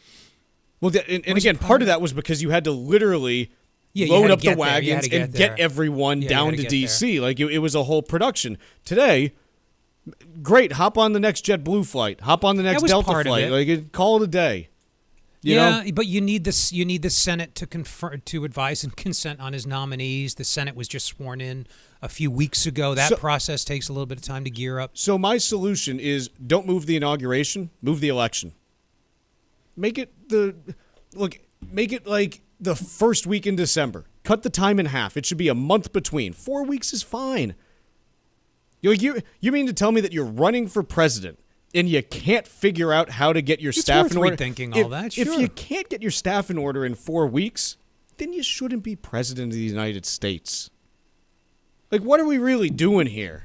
Well, and again, part of that was because you had to literally load up the wagons and get everyone down to D.C. Like, it was a whole production. Today, great, hop on the next JetBlue flight. Hop on the next Delta flight. Like, call it a day. You know? But you need this. You need the Senate to advise and consent on his nominees. The Senate was just sworn in a few weeks ago. That process takes a little bit of time to gear up. So my solution is don't move the inauguration, move the election. Make it like the first week in December. Cut the time in half. It should be a month between. 4 weeks is fine. You mean to tell me that you're running for president and you can't figure out how to get your staff in order? Rethinking all that. Sure. If you can't get your staff in order in 4 weeks, then you shouldn't be president of the United States. Like, what are we really doing here?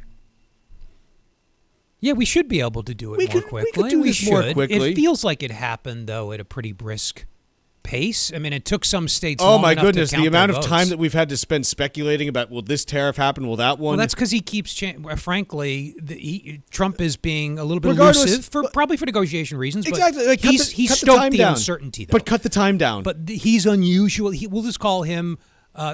Yeah, we should be able to do it more quickly. We could do this more quickly. It feels like it happened, though, at a pretty brisk pace. I mean, it took some states long enough to count their votes. The amount of time that we've had to spend speculating about, will this tariff happen, will that one? Well, that's because he keeps frankly, Trump is being a little bit elusive, probably for negotiation reasons. Exactly. But he's stoked the uncertainty, though. But cut the time down. But he's unusual. We'll just call him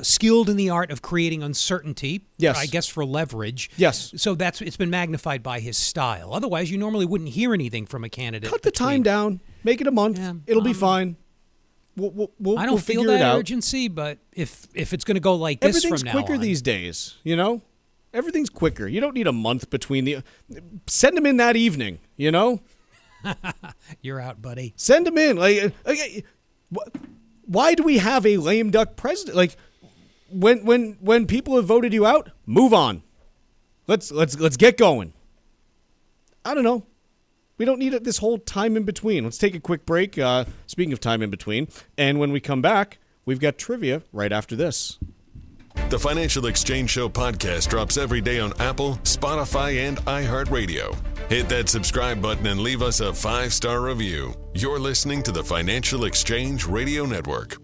skilled in the art of creating uncertainty, I guess, for leverage. Yes. So it's been magnified by his style. Otherwise, you normally wouldn't hear anything from a candidate. Cut the time down. Make it a month. Yeah, it'll be fine. I don't feel that urgency, but if it's going to go like this from now on. Everything's quicker these days, you know? Everything's quicker. You don't need a month between the... Send them in that evening, you know? You're out, buddy. Send them in. Why do we have a lame duck president? Like, when people have voted you out, move on. Let's get going. I don't know. We don't need this whole time in between. Let's take a quick break. Speaking of time in between, and when we come back, we've got trivia right after this. The Financial Exchange Show podcast drops every day on Apple, Spotify, and iHeartRadio. Hit that subscribe button and leave us a 5-star review. You're listening to the Financial Exchange Radio Network.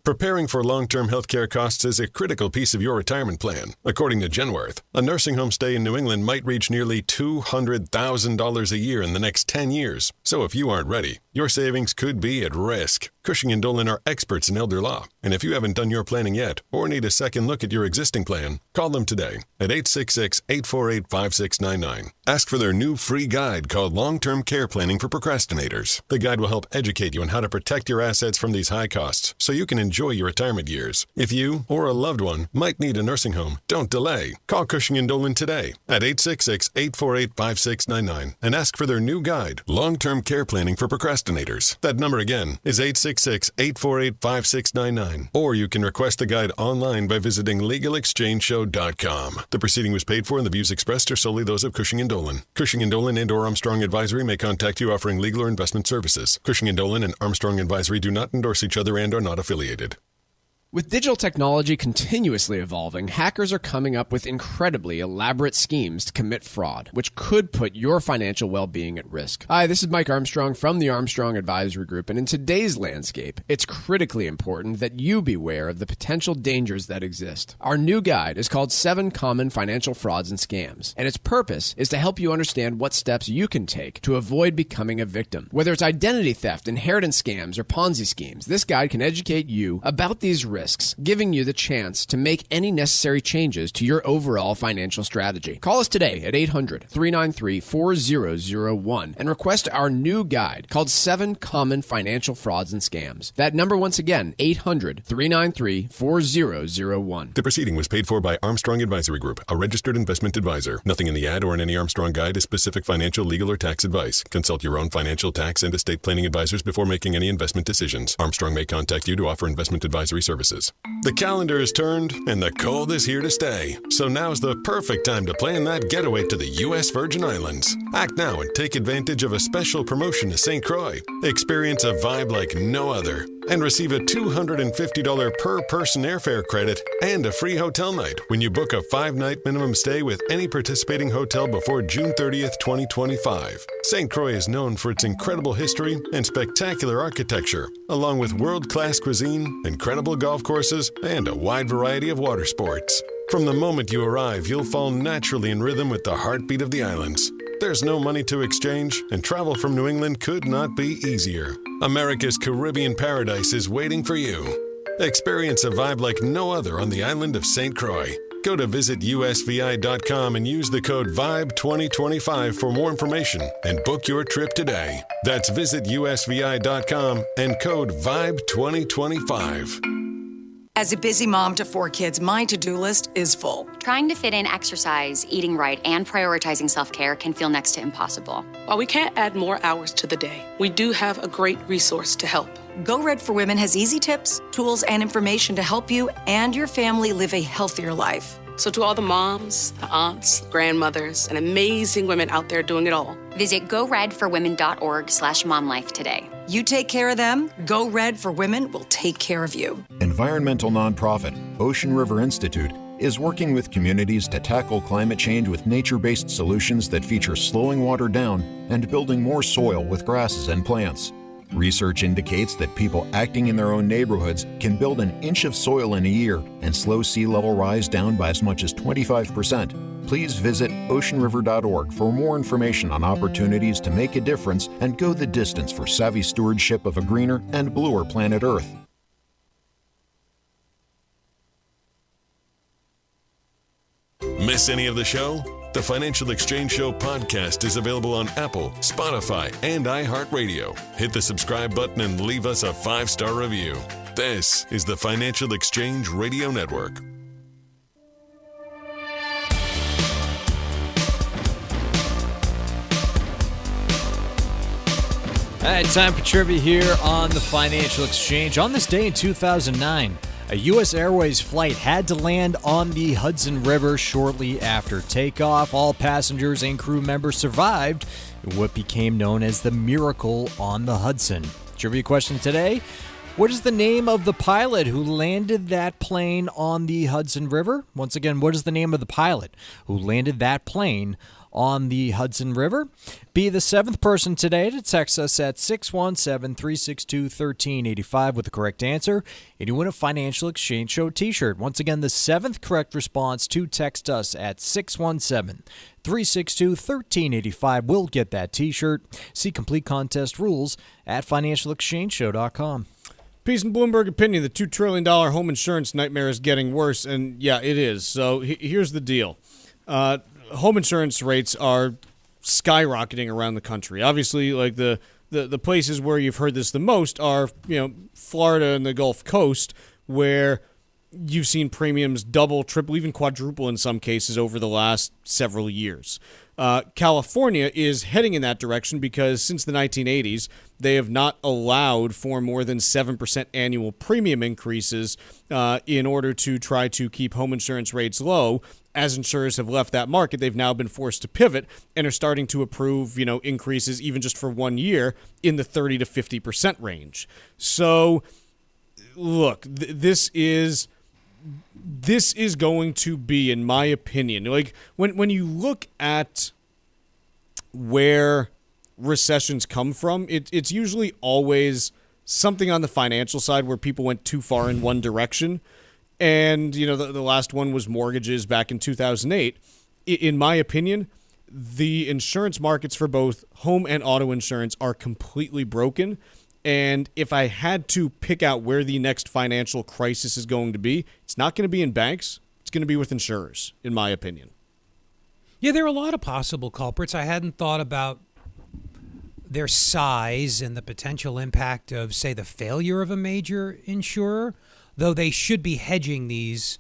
Preparing for long-term healthcare costs is a critical piece of your retirement plan. According to Genworth, a nursing home stay in New England might reach nearly $200,000 a year in the next 10 years. So if you aren't ready, your savings could be at risk. Cushing & Dolan are experts in elder law, and if you haven't done your planning yet or need a second look at your existing plan, call them today at 866-848-5699. Ask for their new free guide called Long-Term Care Planning for Procrastinators. The guide will help educate you on how to protect your assets from these high costs so you can enjoy your retirement years. If you or a loved one might need a nursing home, don't delay. Call Cushing & Dolan today at 866-848-5699 and ask for their new guide, Long-Term Care Planning for Procrastinators. That number again is 866-848-5699. Or you can request the guide online by visiting LegalExchangeShow.com. The proceeding was paid for and the views expressed are solely those of Cushing & Dolan. Cushing & Dolan and or Armstrong Advisory may contact you offering legal or investment services. Cushing & Dolan and Armstrong Advisory do not endorse each other and are not affiliated. With digital technology continuously evolving, hackers are coming up with incredibly elaborate schemes to commit fraud, which could put your financial well-being at risk. Hi, this is Mike Armstrong from the Armstrong Advisory Group, and in today's landscape, it's critically important that you beware of the potential dangers that exist. Our new guide is called 7 Common Financial Frauds and Scams, and its purpose is to help you understand what steps you can take to avoid becoming a victim. Whether it's identity theft, inheritance scams, or Ponzi schemes, this guide can educate you about these risks, giving you the chance to make any necessary changes to your overall financial strategy. Call us today at 800-393-4001 and request our new guide called 7 Common Financial Frauds and Scams. That number once again, 800-393-4001. The proceeding was paid for by Armstrong Advisory Group, a registered investment advisor. Nothing in the ad or in any Armstrong guide is specific financial, legal, or tax advice. Consult your own financial, tax, and estate planning advisors before making any investment decisions. Armstrong may contact you to offer investment advisory services. The calendar is turned and the cold is here to stay. So now's the perfect time to plan that getaway to the U.S. Virgin Islands. Act now and take advantage of a special promotion to St. Croix. Experience a vibe like no other and receive a $250 per person airfare credit and a free hotel night when you book a 5-night minimum stay with any participating hotel before June 30th, 2025. St. Croix is known for its incredible history and spectacular architecture, along with world-class cuisine, incredible golf courses, and a wide variety of water sports. From the moment you arrive, you'll fall naturally in rhythm with the heartbeat of the islands. There's no money to exchange, and travel from New England could not be easier. America's Caribbean paradise is waiting for you. Experience a vibe like no other on the island of St. Croix. Go to visitusvi.com and use the code VIBE2025 for more information and book your trip today. That's visitusvi.com and code VIBE2025. As a busy mom to 4 kids, my to-do list is full. Trying to fit in exercise, eating right, and prioritizing self-care can feel next to impossible. While we can't add more hours to the day, we do have a great resource to help. Go Red for Women has easy tips, tools, and information to help you and your family live a healthier life. So to all the moms, the aunts, grandmothers, and amazing women out there doing it all, visit goredforwomen.org/momlife today. You take care of them, Go Red for Women will take care of you. Environmental nonprofit Ocean River Institute is working with communities to tackle climate change with nature-based solutions that feature slowing water down and building more soil with grasses and plants. Research indicates that people acting in their own neighborhoods can build an inch of soil in a year and slow sea level rise down by as much as 25%. Please visit oceanriver.org for more information on opportunities to make a difference and go the distance for savvy stewardship of a greener and bluer planet Earth. Miss any of the show? The Financial Exchange Show podcast is available on Apple, Spotify, and iHeartRadio. Hit the subscribe button and leave us a 5-star review. This is the Financial Exchange Radio Network. All right, time for trivia here on the Financial Exchange. On this day in 2009, a U.S. Airways flight had to land on the Hudson River shortly after takeoff. All passengers and crew members survived in what became known as the Miracle on the Hudson. Trivia question today: what is the name of the pilot who landed that plane on the Hudson River? Once again, what is the name of the pilot who landed that plane on the Hudson River? Be the 7th person today to text us at 617-362-1385 with the correct answer, and you win a Financial Exchange Show t-shirt. Once again, the 7th correct response to text us at 617-362-1385 will get that t-shirt. See complete contest rules at financialexchangeshow.com. Peace and Bloomberg opinion: the $2 trillion home insurance nightmare is getting worse, and yeah, it is. So here's the deal. Home insurance rates are skyrocketing around the country. Obviously, like the places where you've heard this the most are, Florida and the Gulf Coast, where you've seen premiums double, triple, even quadruple in some cases over the last several years. California is heading in that direction because since the 1980s, they have not allowed for more than 7% annual premium increases in order to try to keep home insurance rates low. As insurers have left that market, they've now been forced to pivot and are starting to approve, increases even just for 1 year in the 30 to 50% range. So, look, this is going to be, in my opinion, like when you look at where recessions come from, it's usually always something on the financial side where people went too far in one direction. And, the last one was mortgages back in 2008. In my opinion, the insurance markets for both home and auto insurance are completely broken. And if I had to pick out where the next financial crisis is going to be, it's not going to be in banks. It's going to be with insurers, in my opinion. Yeah, there are a lot of possible culprits. I hadn't thought about their size and the potential impact of, say, the failure of a major insurer, though they should be hedging these,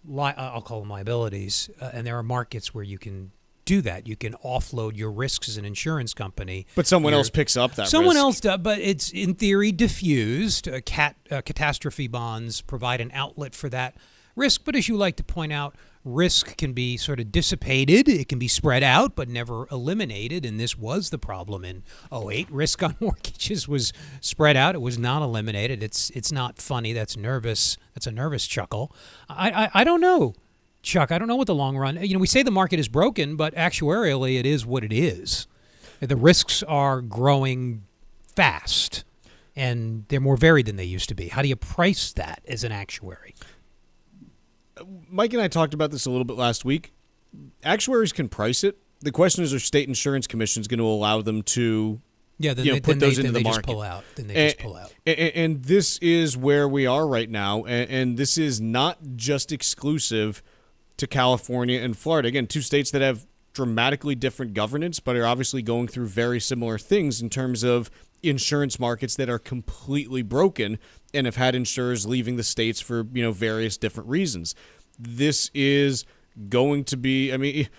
I'll call them liabilities, and there are markets where you can do that. You can offload your risks as an insurance company. But someone else picks up that risk. Someone else does, but it's, in theory, diffused. Catastrophe bonds provide an outlet for that risk, but as you like to point out, risk can be sort of dissipated. It can be spread out, but never eliminated. And this was the problem in 2008. Risk on mortgages was spread out. It was not eliminated. It's not funny. That's nervous. That's a nervous chuckle. I don't know, Chuck. I don't know what the long run. We say the market is broken, but actuarially, it is what it is. The risks are growing fast, and they're more varied than they used to be. How do you price that as an actuary? Mike and I talked about this a little bit last week. Actuaries can price it. The question is, are state insurance commissions going to allow them to put those into the market? Then they just pull out. And this is where we are right now, and this is not just exclusive to California and Florida. Again, two states that have dramatically different governance, but are obviously going through very similar things in terms of insurance markets that are completely broken and have had insurers leaving the states for, various different reasons. This is going to be,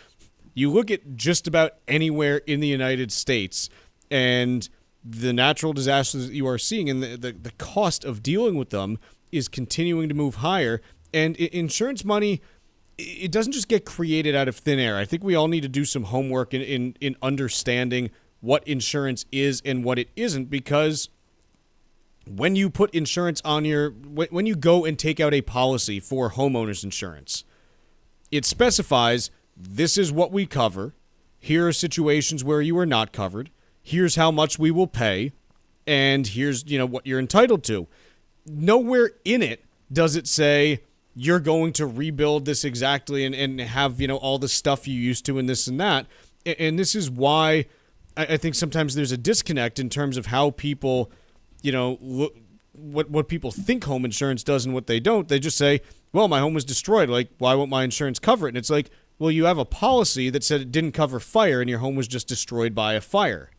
you look at just about anywhere in the United States and the natural disasters that you are seeing and the cost of dealing with them is continuing to move higher. And insurance money, it doesn't just get created out of thin air. I think we all need to do some homework in understanding what insurance is and what it isn't, because when you put insurance on when you go and take out a policy for homeowners insurance, it specifies this is what we cover. Here are situations where you are not covered. Here's how much we will pay. And here's, what you're entitled to. Nowhere in it does it say you're going to rebuild this exactly and have, all the stuff you used to and this and that. And this is why I think sometimes there's a disconnect in terms of how people, look, what people think home insurance does and what they don't. They just say, well, my home was destroyed. Like, why won't my insurance cover it? And it's like, Well, you have a policy that said it didn't cover fire and your home was just destroyed by a fire.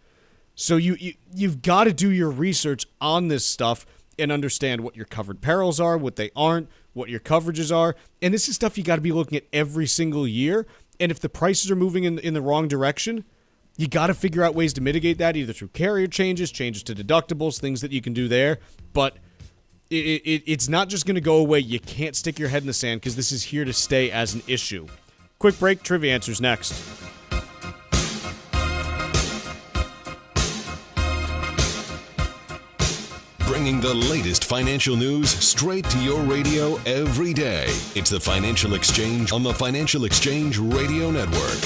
So you've got to do your research on this stuff and understand what your covered perils are, what they aren't, what your coverages are. And this is stuff you got to be looking at every single year. And if the prices are moving in the wrong direction, you got to figure out ways to mitigate that, either through carrier changes to deductibles, things that you can do there. But it's not just going to go away. You can't stick your head in the sand because this is here to stay as an issue. Quick break, trivia answers next. Bringing the latest financial news straight to your radio every day. It's the Financial Exchange on the Financial Exchange Radio Network.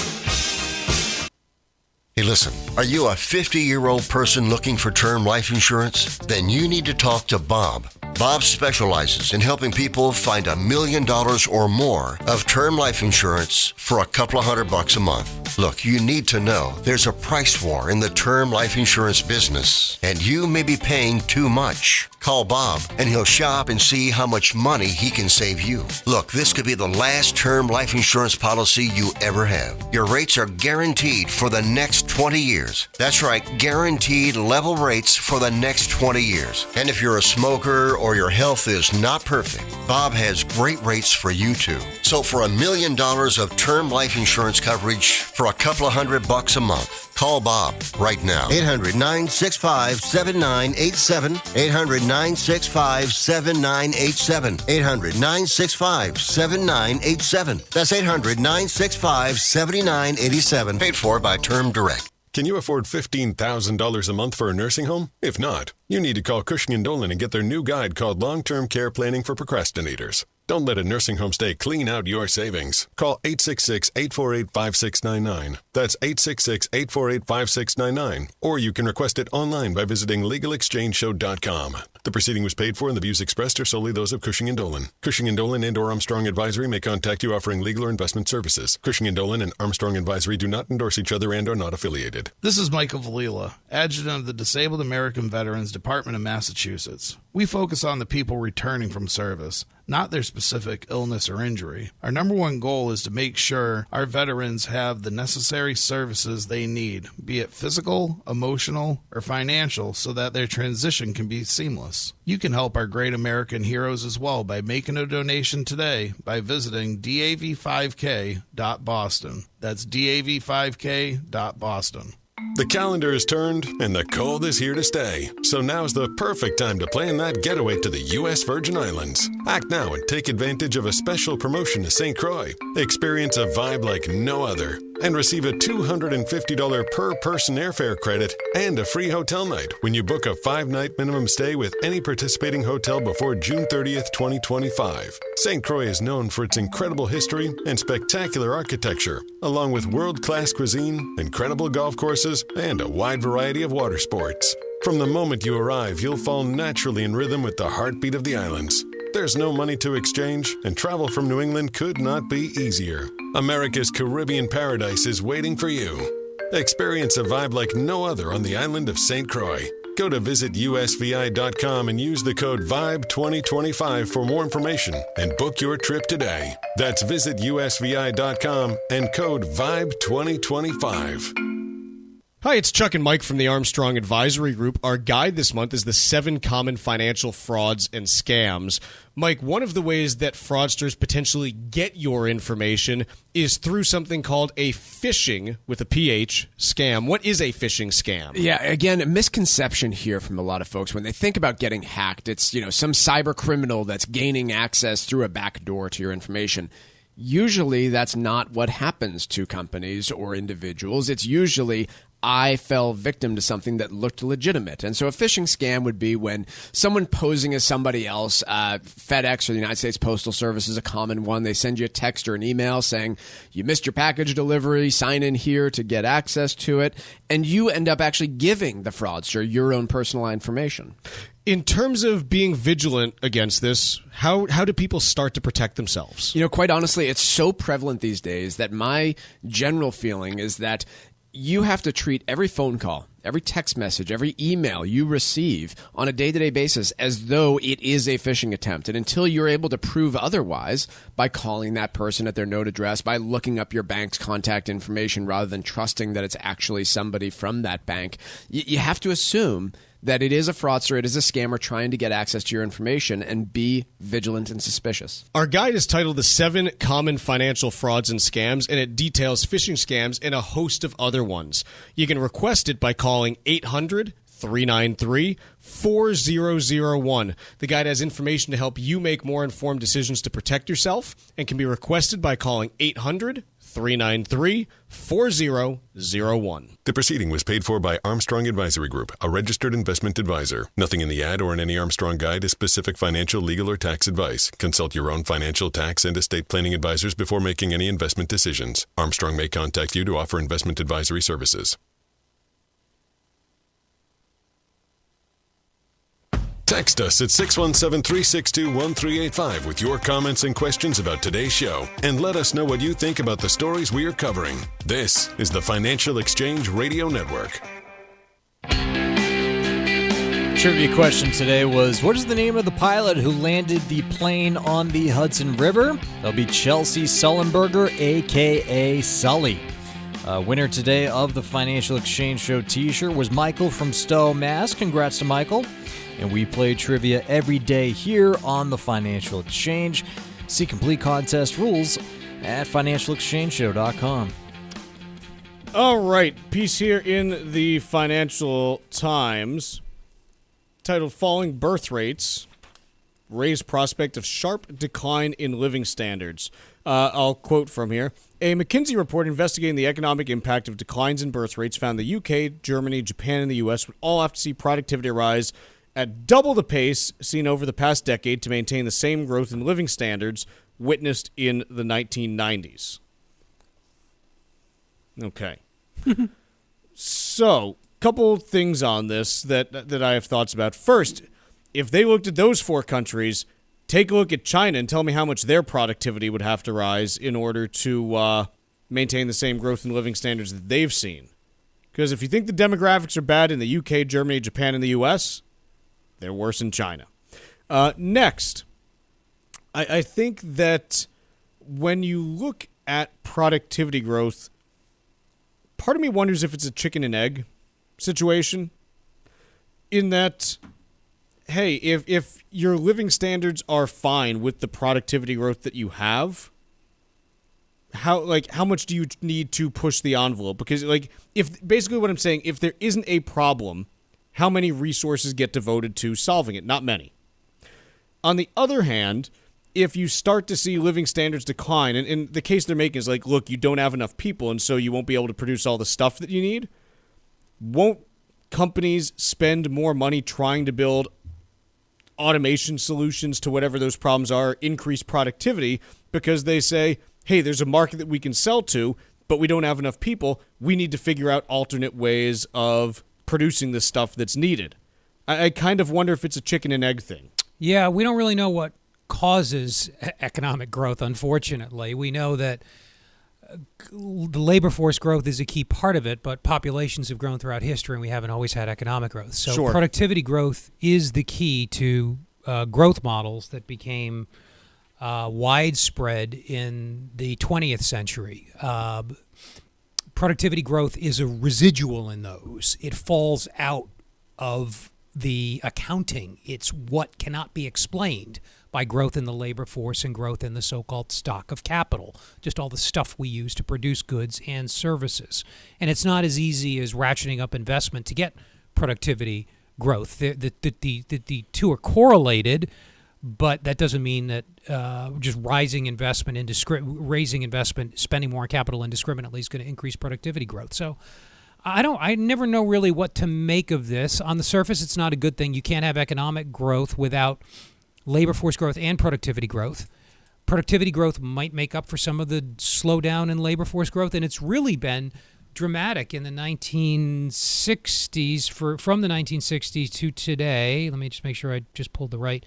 Hey, listen, are you a 50-year-old person looking for term life insurance? Then you need to talk to Bob. Bob specializes in helping people find $1 million or more of term life insurance for a couple of $100 a month. Look, you need to know there's a price war in the term life insurance business, and you may be paying too much. Call Bob, and he'll shop and see how much money he can save you. Look, this could be the last term life insurance policy you ever have. Your rates are guaranteed for the next 20 years. That's right, guaranteed level rates for the next 20 years. And if you're a smoker or your health is not perfect, Bob has great rates for you too. So for $1 million of term life insurance coverage for a couple of $100 a month, call Bob right now. 800-965-7987. 800-965-7987. 800-965-7987. That's 800-965-7987. Paid for by Term Direct. Can you afford $15,000 a month for a nursing home? If not, you need to call Cushing & Dolan and get their new guide called Long-Term Care Planning for Procrastinators. Don't let a nursing home stay clean out your savings. Call 866-848-5699. That's 866-848-5699. Or you can request it online by visiting LegalExchangeShow.com. The proceeding was paid for and the views expressed are solely those of Cushing & Dolan. Cushing & Dolan and or Armstrong Advisory may contact you offering legal or investment services. Cushing & Dolan and Armstrong Advisory do not endorse each other and are not affiliated. This is Michael Valila, Adjutant of the Disabled American Veterans Department of Massachusetts. We focus on the people returning from service, not their specific illness or injury. Our number one goal is to make sure our veterans have the necessary services they need, be it physical, emotional, or financial, so that their transition can be seamless. You can help our great American heroes as well by making a donation today by visiting dav5k.boston. That's dav5k.boston. The calendar is turned and the cold is here to stay. So now's the perfect time to plan that getaway to the U.S. Virgin Islands. Act now and take advantage of a special promotion to St. Croix. Experience a vibe like no other and receive a $250 per person airfare credit and a free hotel night when you book a 5-night minimum stay with any participating hotel before June 30th, 2025. St. Croix is known for its incredible history and spectacular architecture, along with world-class cuisine, incredible golf courses, and a wide variety of water sports. From the moment you arrive, you'll fall naturally in rhythm with the heartbeat of the islands. There's no money to exchange, and travel from New England could not be easier. America's Caribbean paradise is waiting for you. Experience a vibe like no other on the island of St. Croix. Go to visitusvi.com and use the code VIBE2025 for more information and book your trip today. That's visitusvi.com and code VIBE2025. Hi, it's Chuck and Mike from the Armstrong Advisory Group. Our guide this month is the 7 common financial frauds and scams. Mike, one of the ways that fraudsters potentially get your information is through something called a phishing, with a PH, scam. What is a phishing scam? Yeah, again, a misconception here from a lot of folks. When they think about getting hacked, it's, some cyber criminal that's gaining access through a back door to your information. Usually that's not what happens to companies or individuals. It's usually I fell victim to something that looked legitimate. And so a phishing scam would be when someone posing as somebody else, FedEx or the United States Postal Service is a common one. They send you a text or an email saying, you missed your package delivery, sign in here to get access to it. And you end up actually giving the fraudster your own personal information. In terms of being vigilant against this, how do people start to protect themselves? Quite honestly, it's so prevalent these days that my general feeling is that you have to treat every phone call, every text message, every email you receive on a day-to-day basis as though it is a phishing attempt. And until you're able to prove otherwise by calling that person at their known address, by looking up your bank's contact information rather than trusting that it's actually somebody from that bank, you have to assume that it is a fraudster, it is a scammer trying to get access to your information, and be vigilant and suspicious. Our guide is titled The 7 Common Financial Frauds and Scams, and it details phishing scams and a host of other ones. You can request it by calling 800-393-4001. The guide has information to help you make more informed decisions to protect yourself and can be requested by calling 800-393-4001. The proceeding was paid for by Armstrong Advisory Group, a registered investment advisor. Nothing in the ad or in any Armstrong guide is specific financial, legal, or tax advice. Consult your own financial, tax, and estate planning advisors before making any investment decisions. Armstrong may contact you to offer investment advisory services. Text us at 617-362-1385 with your comments and questions about today's show, and let us know what you think about the stories we are covering. This is the Financial Exchange Radio Network. Trivia question today was, what is the name of the pilot who landed the plane on the Hudson River? That'll be Chelsea Sullenberger, a.k.a. Sully. Winner today of the Financial Exchange Show t-shirt was Michael from Stowe, Mass. Congrats to Michael. And we play trivia every day here on the Financial Exchange. See complete contest rules at financialexchangeshow.com. All right, piece here in the Financial Times titled Falling Birth Rates Raise Prospect of Sharp Decline in Living Standards. I'll quote from here. A McKinsey report investigating the economic impact of declines in birth rates found the UK, Germany, Japan, and the U.S. would all have to see productivity rise at double the pace seen over the past decade to maintain the same growth in living standards witnessed in the 1990s. Okay. So, couple things on this that I have thoughts about. First, if they looked at those 4 countries, take a look at China and tell me how much their productivity would have to rise in order to maintain the same growth in living standards that they've seen. Because if you think the demographics are bad in the UK, Germany, Japan, and the U.S., they're worse in China. Next, I think that when you look at productivity growth, part of me wonders if it's a chicken and egg situation. In that, hey, if your living standards are fine with the productivity growth that you have, how much do you need to push the envelope? Because if basically what I'm saying, if there isn't a problem, how many resources get devoted to solving it? Not many. On the other hand, if you start to see living standards decline, and the case they're making is look, you don't have enough people, and so you won't be able to produce all the stuff that you need, won't companies spend more money trying to build automation solutions to whatever those problems are, increase productivity, because they say, hey, there's a market that we can sell to, but we don't have enough people. We need to figure out alternate ways of producing the stuff that's needed. I kind of wonder if it's a chicken and egg thing. Yeah, we don't really know what causes economic growth, unfortunately. We know that the labor force growth is a key part of it, but populations have grown throughout history, and we haven't always had economic growth. So Sure. Productivity growth is the key to growth models that became widespread in the 20th century. Productivity growth is a residual in those. It falls out of the accounting. It's what cannot be explained by growth in the labor force and growth in the so-called stock of capital, just all the stuff we use to produce goods and services. And it's not as easy as ratcheting up investment to get productivity growth. The two are correlated, but that doesn't mean that just raising investment, spending more on capital indiscriminately is going to increase productivity growth. So I never know really what to make of this. On the surface, it's not a good thing. You can't have economic growth without labor force growth and productivity growth. Productivity growth might make up for some of the slowdown in labor force growth, and it's really been dramatic in the 1960s, from the 1960s to today. Let me just make sure I just pulled the right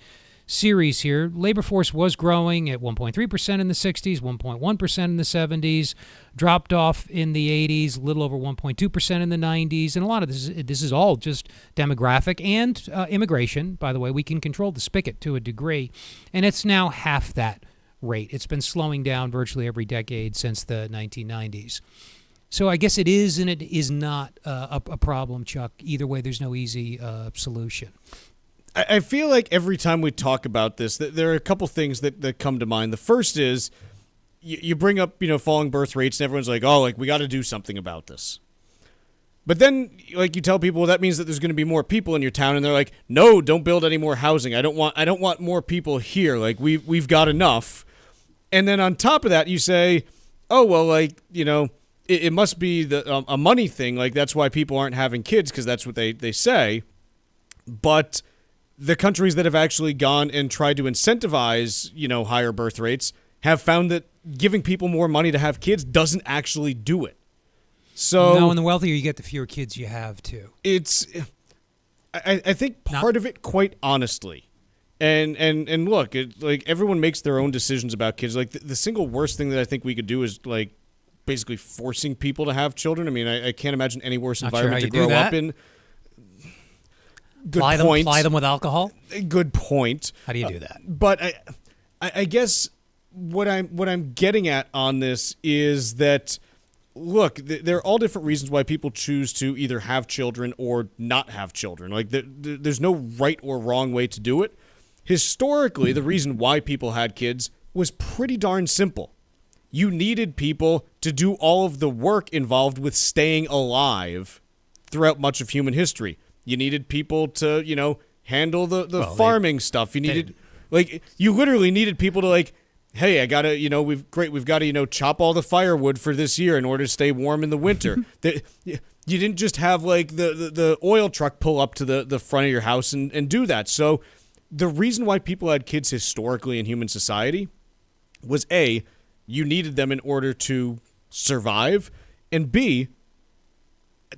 series here. Labor force was growing at 1.3% in the 60s, 1.1% in the 70s, dropped off in the 80s, a little over 1.2% in the 90s, and a lot of this is all just demographic and immigration. By the way, we can control the spigot to a degree, and it's now half that rate. It's been slowing down virtually every decade since the 1990s. So I guess it is and it is not a problem, Chuck. Either way, there's no easy solution. I feel like every time we talk about this, there are a couple things that come to mind. The first is you bring up, falling birth rates, and everyone's like, oh, we got to do something about this. But then, you tell people, well, that means that there's going to be more people in your town, and they're like, no, don't build any more housing. I don't want more people here. We've got enough. And then on top of that, you say, oh, well, it must be a money thing. That's why people aren't having kids, because that's what they say. But the countries that have actually gone and tried to incentivize, higher birth rates have found that giving people more money to have kids doesn't actually do it. So no, and the wealthier you get, the fewer kids you have, too. I think part of it, quite honestly, and look, everyone makes their own decisions about kids. The single worst thing that I think we could do is basically forcing people to have children. I mean, I can't imagine any worse environment to grow up in. Good point. Ply them with alcohol? Good point. How do you do that? But I guess what I'm getting at on this is that, look, there are all different reasons why people choose to either have children or not have children. There's no right or wrong way to do it. Historically, the reason why people had kids was pretty darn simple. You needed people to do all of the work involved with staying alive throughout much of human history. You needed people to, handle the farming stuff. You needed, you literally needed people to, hey, I gotta, we've got to, chop all the firewood for this year in order to stay warm in the winter. You didn't just have the oil truck pull up to the front of your house and do that. So the reason why people had kids historically in human society was A, you needed them in order to survive, and B,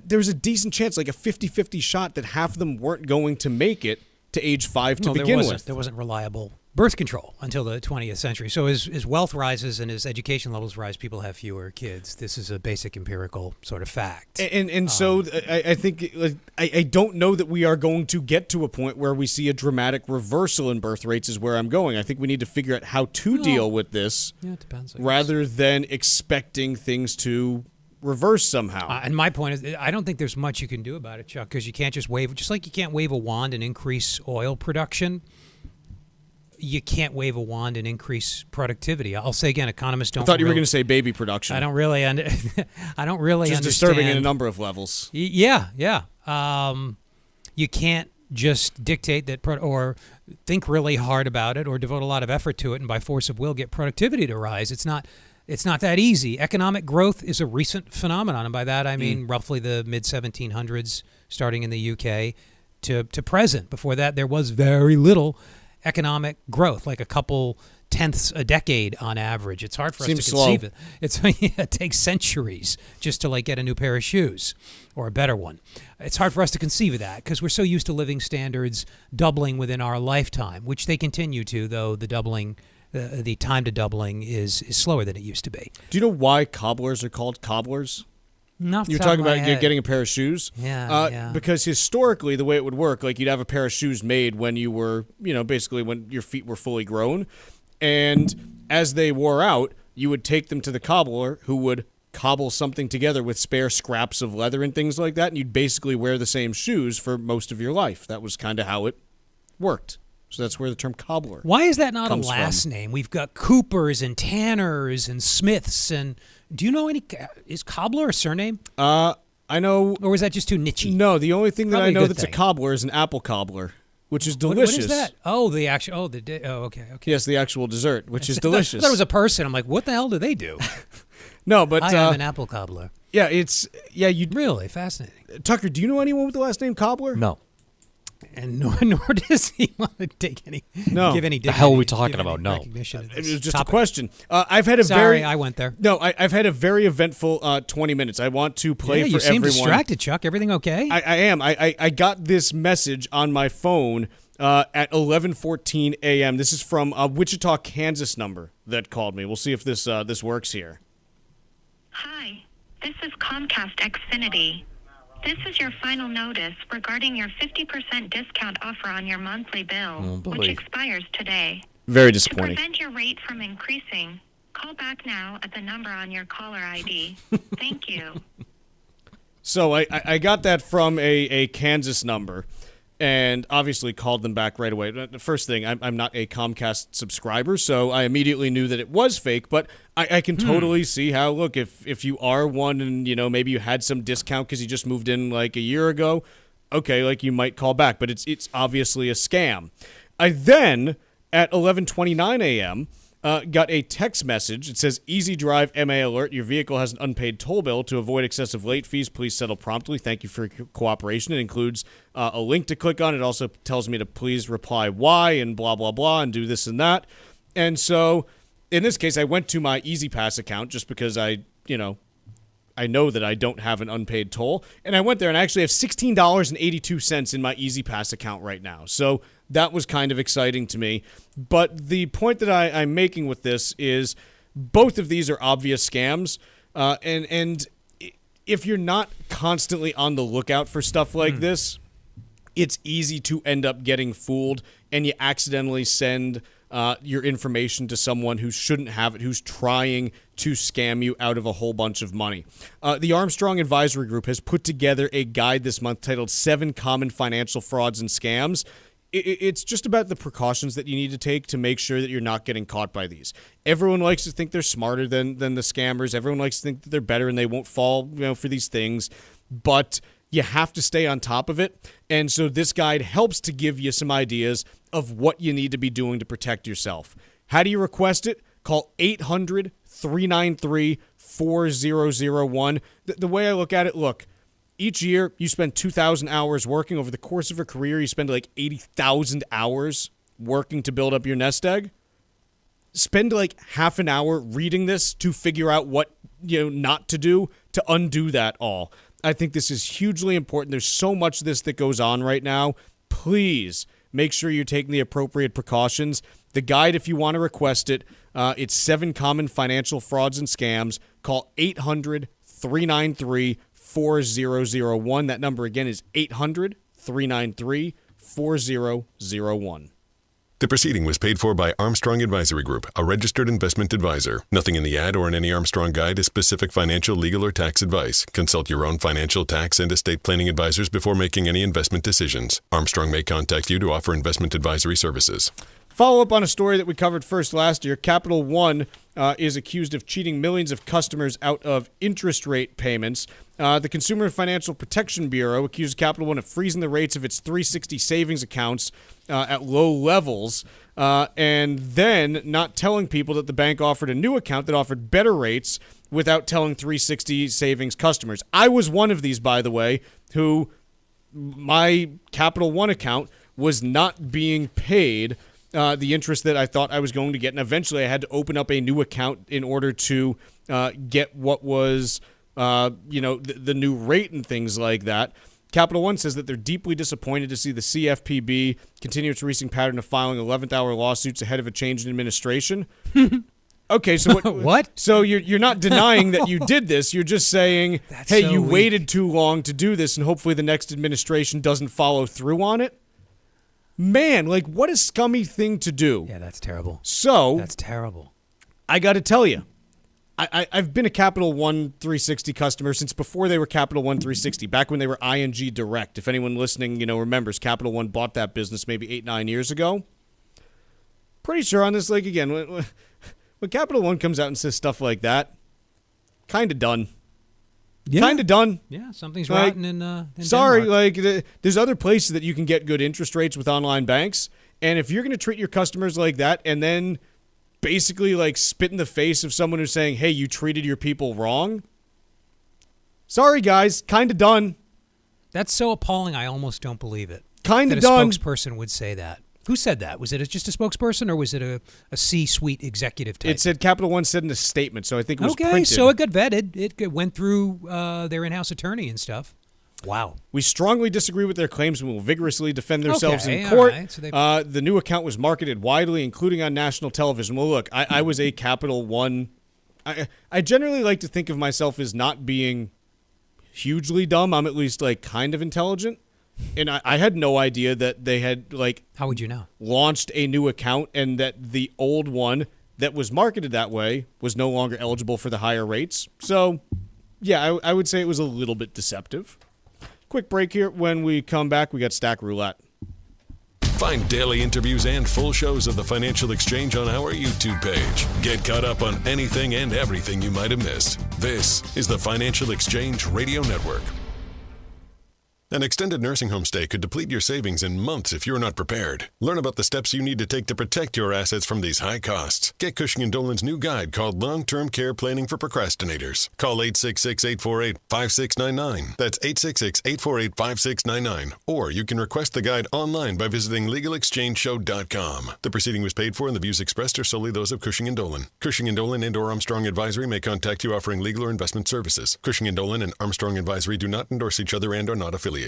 there's a decent chance, a 50-50 shot that half of them weren't going to make it to age 5 to begin with. There wasn't reliable birth control until the 20th century. So as wealth rises and as education levels rise, people have fewer kids. This is a basic empirical sort of fact. And so I think I don't know that we are going to get to a point where we see a dramatic reversal in birth rates is where I'm going. I think we need to figure out how to deal with this it depends, rather than expecting things to reverse somehow. And my point is, I don't think there's much you can do about it, Chuck, because you can't just like you can't wave a wand and increase oil production. You can't wave a wand and increase productivity. I'll say again, economists don't. I thought you were going to say baby production. I don't really understand. Just disturbing in a number of levels. Yeah. You can't just dictate that or think really hard about it or devote a lot of effort to it and by force of will get productivity to rise. It's not that easy. Economic growth is a recent phenomenon, and by that I mean roughly the mid-1700s, starting in the UK to present. Before that, there was very little economic growth, like a couple tenths a decade on average. It's hard for us to conceive it. It takes centuries just to get a new pair of shoes or a better one. It's hard for us to conceive of that because we're so used to living standards doubling within our lifetime, which they continue to, though the doubling. The time to doubling is slower than it used to be. Do you know why cobblers are called cobblers? No, you're talking about getting a pair of shoes? Yeah. Because historically, the way it would work, you'd have a pair of shoes made when you were, basically when your feet were fully grown. And as they wore out, you would take them to the cobbler who would cobble something together with spare scraps of leather and things like that. And you'd basically wear the same shoes for most of your life. That was kind of how it worked. So that's where the term cobbler Why is that not a comes last from. name? We've got Coopers and Tanners and Smiths. And do you know is cobbler a surname? I know. Or was that just too niche-y? No, the only thing that Probably I know a good that's thing. a cobbler is an apple cobbler, which is delicious. What is that? Oh, the actual. Okay. Yes, the actual dessert, which is delicious. I thought it was a person. I'm like, what the hell do they do? No, but I am an apple cobbler. Yeah, you really fascinating. Tucker, do you know anyone with the last name Cobbler? No. And nor does he want to take any. No. Give any. The hell are we talking about? No. It was just a question. I've had a Sorry, I went there. No, I've had a very eventful 20 minutes. I want to play for everyone. You seem distracted, Chuck. Everything okay? I am. I got this message on my phone at 11:14 a.m. This is from a Wichita, Kansas number that called me. We'll see if this works here. Hi, this is Comcast Xfinity. This is your final notice regarding your 50% discount offer on your monthly bill, which expires today. Very disappointing. To prevent your rate from increasing, call back now at the number on your caller ID. Thank you. So I got that from a Kansas number, and obviously called them back right away. The first thing, I'm not a Comcast subscriber, so I immediately knew that it was fake, but I can totally see how, look, if you are one and, maybe you had some discount because you just moved in like a year ago, okay, like you might call back, but it's obviously a scam. I then, at 11:29 a.m., got a text message. It says, Easy Drive MA alert. Your vehicle has an unpaid toll bill. To avoid excessive late fees, please settle promptly. Thank you for your cooperation. It includes a link to click on. It also tells me to please reply why and blah, blah, blah, and do this and that. And so in this case, I went to my EasyPass account just because I know that I don't have an unpaid toll. And I went there and I actually have $16.82 in my EasyPass account right now. So that was kind of exciting to me. But the point that I'm making with this is both of these are obvious scams. And if you're not constantly on the lookout for stuff like this, it's easy to end up getting fooled and you accidentally send your information to someone who shouldn't have it, who's trying to scam you out of a whole bunch of money. The Armstrong Advisory Group has put together a guide this month titled 7 Common Financial Frauds and Scams. It's just about the precautions that you need to take to make sure that you're not getting caught by these. Everyone likes to think they're smarter than the scammers. Everyone likes to think that they're better and they won't fall for these things. But you have to stay on top of it. And so this guide helps to give you some ideas of what you need to be doing to protect yourself. How do you request it? Call 800-393-4001. The way I look at it, look, each year you spend 2,000 hours working. Over the course of a career, you spend like 80,000 hours working to build up your nest egg. Spend like half an hour reading this to figure out what not to do to undo that all. I think this is hugely important. There's so much of this that goes on right now. Please make sure you're taking the appropriate precautions. The guide, if you want to request it, it's 7 Common Financial Frauds and Scams. Call 800-393-4001. That number again is 800-393-4001. The proceeding was paid for by Armstrong Advisory Group, a registered investment advisor. Nothing in the ad or in any Armstrong guide is specific financial, legal, or tax advice. Consult your own financial, tax, and estate planning advisors before making any investment decisions. Armstrong may contact you to offer investment advisory services. Follow up on a story that we covered first last year. Capital One is accused of cheating millions of customers out of interest rate payments. The Consumer Financial Protection Bureau accused Capital One of freezing the rates of its 360 savings accounts at low levels and then not telling people that the bank offered a new account that offered better rates without telling 360 savings customers. I was one of these, by the way, who my Capital One account was not being paid the interest that I thought I was going to get, and eventually I had to open up a new account in order to get what was the new rate and things like that. Capital One says that they're deeply disappointed to see the CFPB continue its recent pattern of filing 11th-hour lawsuits ahead of a change in administration. Okay, so what? So you're not denying that you did this. You're just saying, hey, you waited too long to do this, and hopefully the next administration doesn't follow through on it. Man, like, what a scummy thing to do. Yeah, that's terrible. So that's terrible. I got to tell you, I've been a Capital One 360 customer since before they were Capital One 360, back when they were ING Direct. If anyone listening, remembers, Capital One bought that business maybe 8-9 years ago. Pretty sure on this, like, again, when Capital One comes out and says stuff like that, kind of done. Yeah. Kind of done. Yeah, something's rotten in sorry, Denmark. There's other places that you can get good interest rates with online banks, and if you're going to treat your customers like that and then basically like spit in the face of someone who's saying, hey, you treated your people wrong, sorry guys, kind of done. That's so appalling, I almost don't believe it. Kind of done. A spokesperson would say that. Who said that? Was it just a spokesperson, or was it a C-suite executive type? It said Capital One said in a statement, so I think it was okay, printed. So it got vetted. It went through their in-house attorney and stuff. Wow. We strongly disagree with their claims and will vigorously defend themselves in court. Right. So the new account was marketed widely, including on national television. Well, look, I was a Capital One. I generally like to think of myself as not being hugely dumb. I'm at least like kind of intelligent. And I had no idea that they had how would you know? Launched a new account and that the old one that was marketed that way was no longer eligible for the higher rates. So, yeah, I would say it was a little bit deceptive. Quick break here. When we come back, we got Stack Roulette. Find daily interviews and full shows of the Financial Exchange on our YouTube page. Get caught up on anything and everything you might have missed. This is the Financial Exchange Radio Network. An extended nursing home stay could deplete your savings in months if you're not prepared. Learn about the steps you need to take to protect your assets from these high costs. Get Cushing & Dolan's new guide called Long-Term Care Planning for Procrastinators. Call 866-848-5699. That's 866-848-5699. Or you can request the guide online by visiting LegalExchangeShow.com. The proceeding was paid for and the views expressed are solely those of Cushing & Dolan. Cushing & Dolan and or Armstrong Advisory may contact you offering legal or investment services. Cushing & Dolan and Armstrong Advisory do not endorse each other and are not affiliated.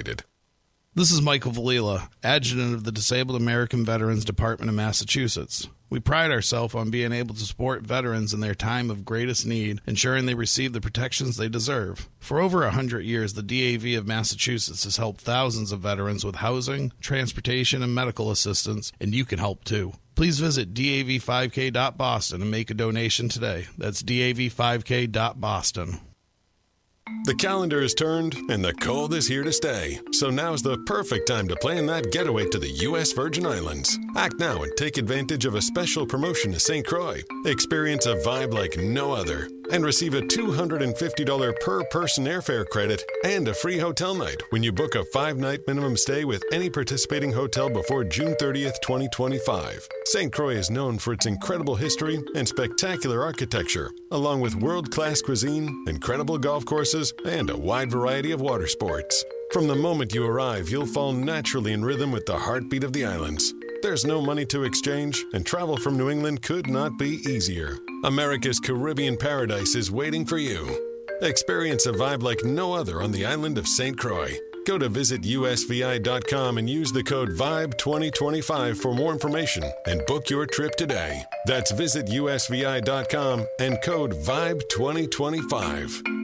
This is Michael Valila, Adjutant of the Disabled American Veterans Department of Massachusetts. We pride ourselves on being able to support veterans in their time of greatest need, ensuring they receive the protections they deserve. For over 100 years, the DAV of Massachusetts has helped thousands of veterans with housing, transportation, and medical assistance, and you can help too. Please visit dav5k.boston and make a donation today. That's dav5k.boston. The calendar is turned and the cold is here to stay. So now's the perfect time to plan that getaway to the U.S. Virgin Islands. Act now and take advantage of a special promotion to St. Croix. Experience a vibe like no other and receive a $250 per person airfare credit and a free hotel night when you book a 5-night minimum stay with any participating hotel before June 30th, 2025. St. Croix is known for its incredible history and spectacular architecture, along with world-class cuisine, incredible golf courses, and a wide variety of water sports. From the moment you arrive, you'll fall naturally in rhythm with the heartbeat of the islands. There's no money to exchange, and travel from New England could not be easier. America's Caribbean paradise is waiting for you. Experience a vibe like no other on the island of St. Croix. Go to visitusvi.com and use the code VIBE2025 for more information and book your trip today. That's visitusvi.com and code VIBE2025.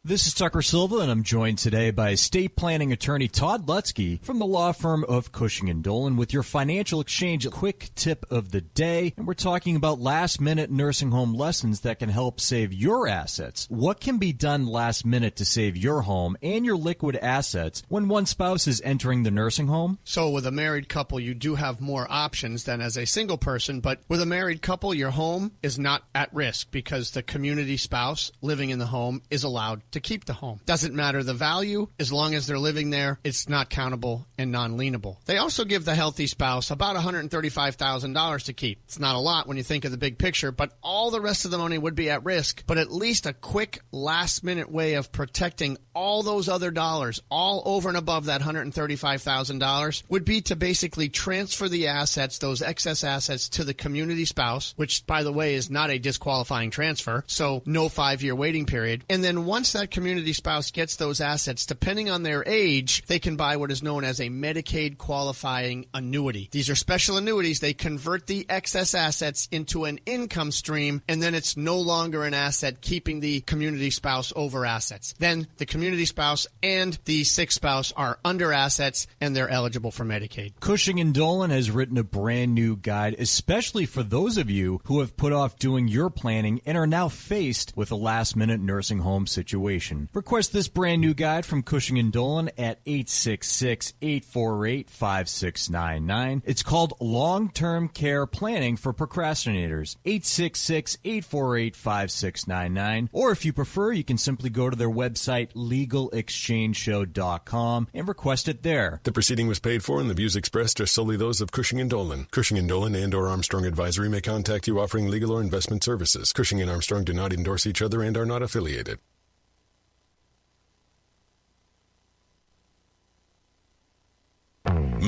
This is Tucker Silva, and I'm joined today by estate planning attorney Todd Lutzke from the law firm of Cushing & Dolan with your Financial Exchange quick tip of the day. And we're talking about last-minute nursing home lessons that can help save your assets. What can be done last minute to save your home and your liquid assets when one spouse is entering the nursing home? So with a married couple, you do have more options than as a single person, but with a married couple, your home is not at risk because the community spouse living in the home is allowed to keep the home. Doesn't matter the value, as long as they're living there, it's not countable and non-lienable. They also give the healthy spouse about $135,000 to keep. It's not a lot when you think of the big picture, but all the rest of the money would be at risk. But at least a quick last-minute way of protecting all those other dollars, all over and above that $135,000, would be to basically transfer the assets, those excess assets, to the community spouse, which, by the way, is not a disqualifying transfer, so no 5-year waiting period. And then once that community spouse gets those assets, depending on their age, they can buy what is known as a Medicaid qualifying annuity. These are special annuities. They convert the excess assets into an income stream, and then it's no longer an asset, keeping the community spouse over assets. Then the community spouse and the sick spouse are under assets, and they're eligible for Medicaid. Cushing & Dolan has written a brand new guide, especially for those of you who have put off doing your planning and are now faced with a last-minute nursing home situation. Request this brand new guide from Cushing & Dolan at 866-848-5699. It's called Long-Term Care Planning for Procrastinators. 866-848-5699. Or if you prefer, you can simply go to their website, LegalExchangeShow.com, and request it there. The proceeding was paid for and the views expressed are solely those of Cushing & Dolan. Cushing & Dolan and or Armstrong Advisory may contact you offering legal or investment services. Cushing & Armstrong do not endorse each other and are not affiliated.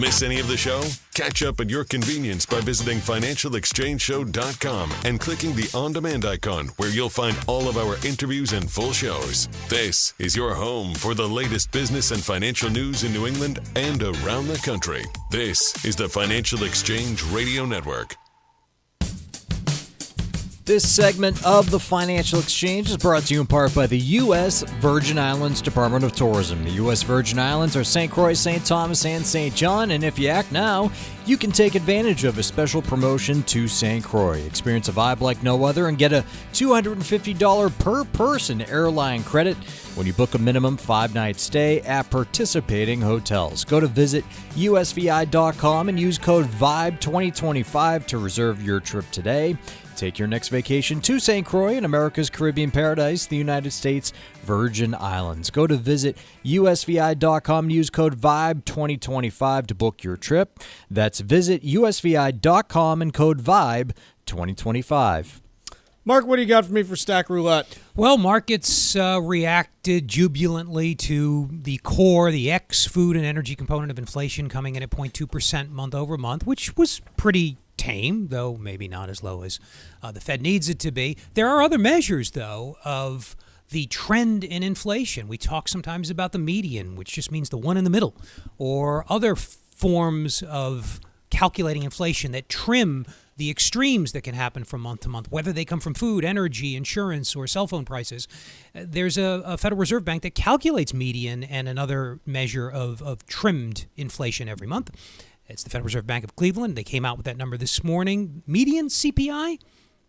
Miss any of the show? Catch up at your convenience by visiting financialexchangeshow.com and clicking the on-demand icon where you'll find all of our interviews and full shows. This is your home for the latest business and financial news in New England and around the country. This is the Financial Exchange Radio Network. This segment of the Financial Exchange is brought to you in part by the U.S. Virgin Islands Department of Tourism. The U.S. Virgin Islands are St. Croix, St. Thomas, and St. John, and if you act now, you can take advantage of a special promotion to St. Croix. Experience a vibe like no other and get a $250 per person airline credit when you book a minimum 5-night stay at participating hotels. Go to visitusvi.com and use code VIBE2025 to reserve your trip today. Take your next vacation to St. Croix in America's Caribbean paradise, the United States Virgin Islands. Go to visitusvi.com and use code VIBE2025 to book your trip. That's visitusvi.com and code VIBE2025. Mark, what do you got for me for Stack Roulette? Well, markets reacted jubilantly to the core, the ex-food and energy component of inflation coming in at 0.2% month over month, which was pretty tame, though maybe not as low as the Fed needs it to be. There are other measures, though, of the trend in inflation. We talk sometimes about the median, which just means the one in the middle, or other forms of calculating inflation that trim the extremes that can happen from month to month, whether they come from food, energy, insurance, or cell phone prices. There's a Federal Reserve Bank that calculates median and another measure of trimmed inflation every month. It's the Federal Reserve Bank of Cleveland. They came out with that number this morning. Median CPI,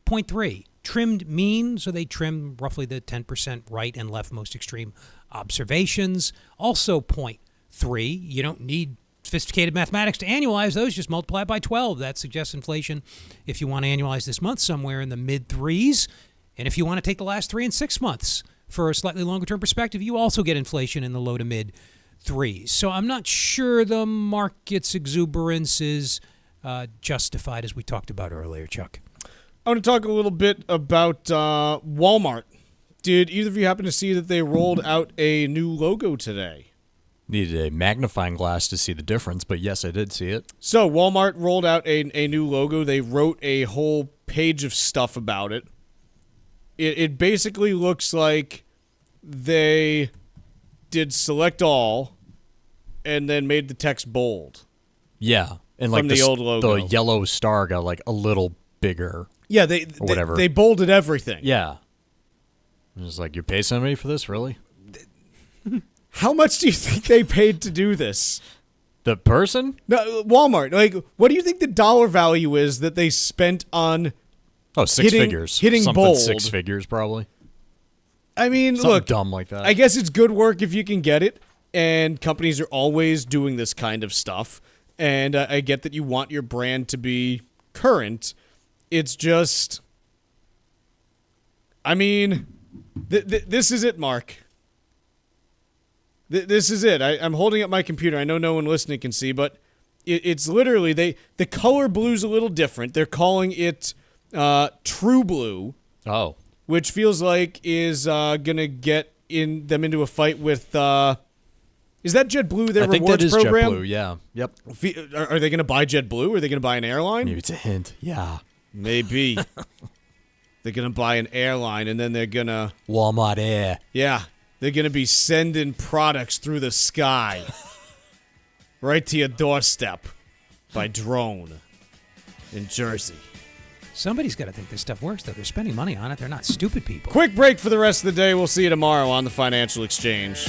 0.3. Trimmed mean, so they trim roughly the 10% right and left most extreme observations. Also 0.3. You don't need sophisticated mathematics to annualize those. Just multiply it by 12. That suggests inflation, if you want to annualize this month, somewhere in the mid-3s. And if you want to take the last 3 and 6 months for a slightly longer-term perspective, you also get inflation in the low to mid-3s. So I'm not sure the market's exuberance is justified, as we talked about earlier, Chuck. I want to talk a little bit about Walmart. Did either of you happen to see that they rolled out a new logo today? Needed a magnifying glass to see the difference, but yes, I did see it. So Walmart rolled out a new logo. They wrote a whole page of stuff about it. It basically looks like they did select all and then made the text bold. Yeah. And from like the old logo. The yellow star got like a little bigger. Yeah, they bolded everything. Yeah. It's like, you pay somebody for this, really? How much do you think they paid to do this? The person? No, Walmart. Like, what do you think the dollar value is that they spent on? Oh, six figures. Hitting something bold. 6 figures, probably. I mean, something look, dumb like that. I guess it's good work if you can get it, and companies are always doing this kind of stuff. And I get that you want your brand to be current. It's just, I mean, this is it, Mark. This is it. I'm holding up my computer. I know no one listening can see, but it's literally, the color blue's a little different. They're calling it True Blue. Oh. Which feels like is going to get them into a fight with, is that JetBlue, their rewards program? I think that is JetBlue, yeah. Yep. Are they going to buy JetBlue? Are they going to buy an airline? Maybe it's a hint. Yeah. Maybe. They're going to buy an airline, and then they're going to... Walmart Air. Yeah. They're going to be sending products through the sky. Right to your doorstep. By drone. In Jersey. Somebody's got to think this stuff works, though. They're spending money on it. They're not stupid people. Quick break for the rest of the day. We'll see you tomorrow on the Financial Exchange.